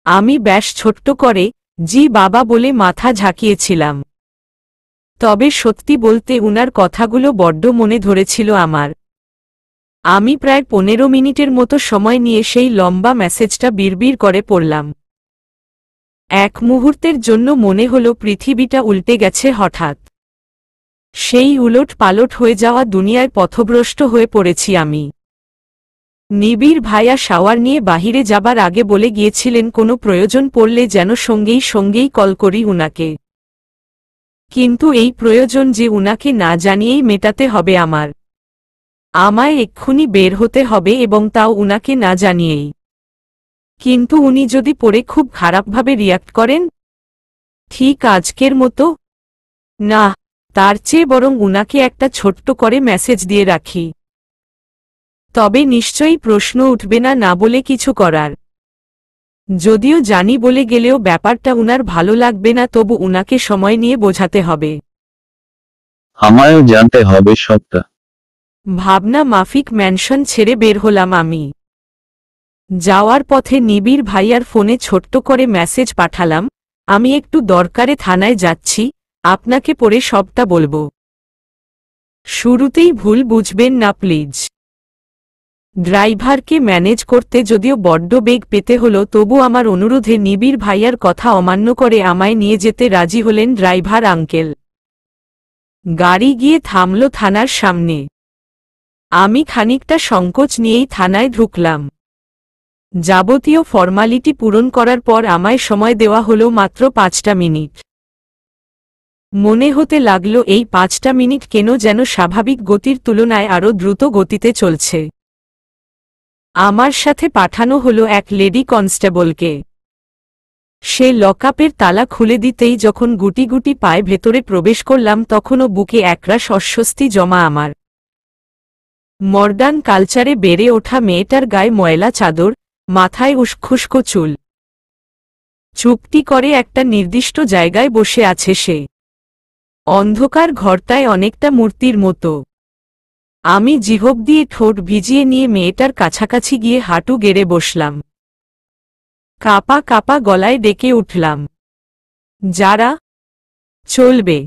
আমি ব্যাস ছোট্ট করে জি বাবা বলে মাথা ঝাঁকিয়েছিলাম। তবে সত্যি বলতে উনার কথাগুলো বড্ড মনে ধরেছিল আমার। আমি প্রায় 15 মিনিটের মতো সময় নিয়ে সেই লম্বা মেসেজটা বিড়বিড় করে পড়লাম। এক মুহূর্তের জন্য মনে হলো পৃথিবীটা উল্টে গেছে হঠাৎ। সেই উলট পালট হয়ে যাওয়া দুনিয়ায় পথভ্রষ্ট হয়ে পড়েছি আমি। নিবিড় ভাইয়া শাওয়ার নিয়ে বাহিরে যাবার আগে বলে গিয়েছিলেন কোনো প্রয়োজন পড়লে যেন সঙ্গেই কল করি উনাকে। কিন্তু এই প্রয়োজন যে উনাকে না জানিয়েই মেটাতে হবে আমার। আমায় এক্ষুনি বের হতে হবে এবং তাও উনাকে না জানিয়েই। কিন্তু উনি যদি পরে খুব খারাপভাবে রিয়াক্ট করেন, ঠিক আজকের মতো, না, তার চেয়ে বরং উনাকে একটা ছোট্ট করে মেসেজ দিয়ে রাখি। তবে নিশ্চয়ই প্রশ্ন উঠবে না না বলে কিছু করার। যদিও জানি বলে গেলেও ব্যাপারটা উনার ভালো লাগবে না, তবু উনাকে সময় নিয়ে বোঝাতে হবে। আমায়ও জানতে হবে সবটা। ভাবনা মাফিক ম্যানশন ছেড়ে বের হলাম আমি। যাওয়ার পথে নিবিড় ভাইয়ার ফোনে ছোট্ট করে মেসেজ পাঠালাম, আমি একটু দরকারে থানায় যাচ্ছি, আপনাকে পরে সবটা বলবো। শুরুতেই ভুল বুঝবেন না প্লিজ। ড্রাইভারকে ম্যানেজ করতে যদিও বড্ড বেগ পেতে হলো, তবু আমার অনুরোধে নিবিড় ভাইয়ার কথা অমান্য করে আমায় নিয়ে যেতে রাজি হলেন ড্রাইভার আঙ্কেল। গাড়ি গিয়ে থামল থানার সামনে। আমি খানিকটা সংকোচ নিয়েই থানায় ঢুকলাম। যাবতীয় ফর্মালিটি পূরণ করার পর আমায় সময় দেওয়া হলো মাত্র 5টা মিনিট। মনে হতে লাগল এই 5টা মিনিট কেন যেন স্বাভাবিক গতির তুলনায় আরও দ্রুত গতিতে চলছে। আমার সাথে পাঠানো হলো এক লেডি কনস্টেবলকে। সে লকআপের তালা খুলে দিতেই যখন গুটি গুটি পায়ে ভেতরে প্রবেশ করলাম তখনও বুকে একরাশ অস্বস্তি জমা আমার। মডার্ন কালচারে বেড়ে ওঠা মেয়েটার গায়ে ময়লা চাদর, মাথায় উস্খুস্কো চুল। চুপটি করে একটা নির্দিষ্ট জায়গায় বসে আছে সে। অন্ধকার ঘরটায় অনেকটা মূর্তির মতো। আমি জিহ্ব দিয়ে ঠোঁট ভিজিয়ে নিয়ে মেয়েটার কাছাকাছি গিয়ে হাঁটু গেড়ে বসলাম। কাপা কাপা গলায় ডেকে উঠলাম, যারা চলবে।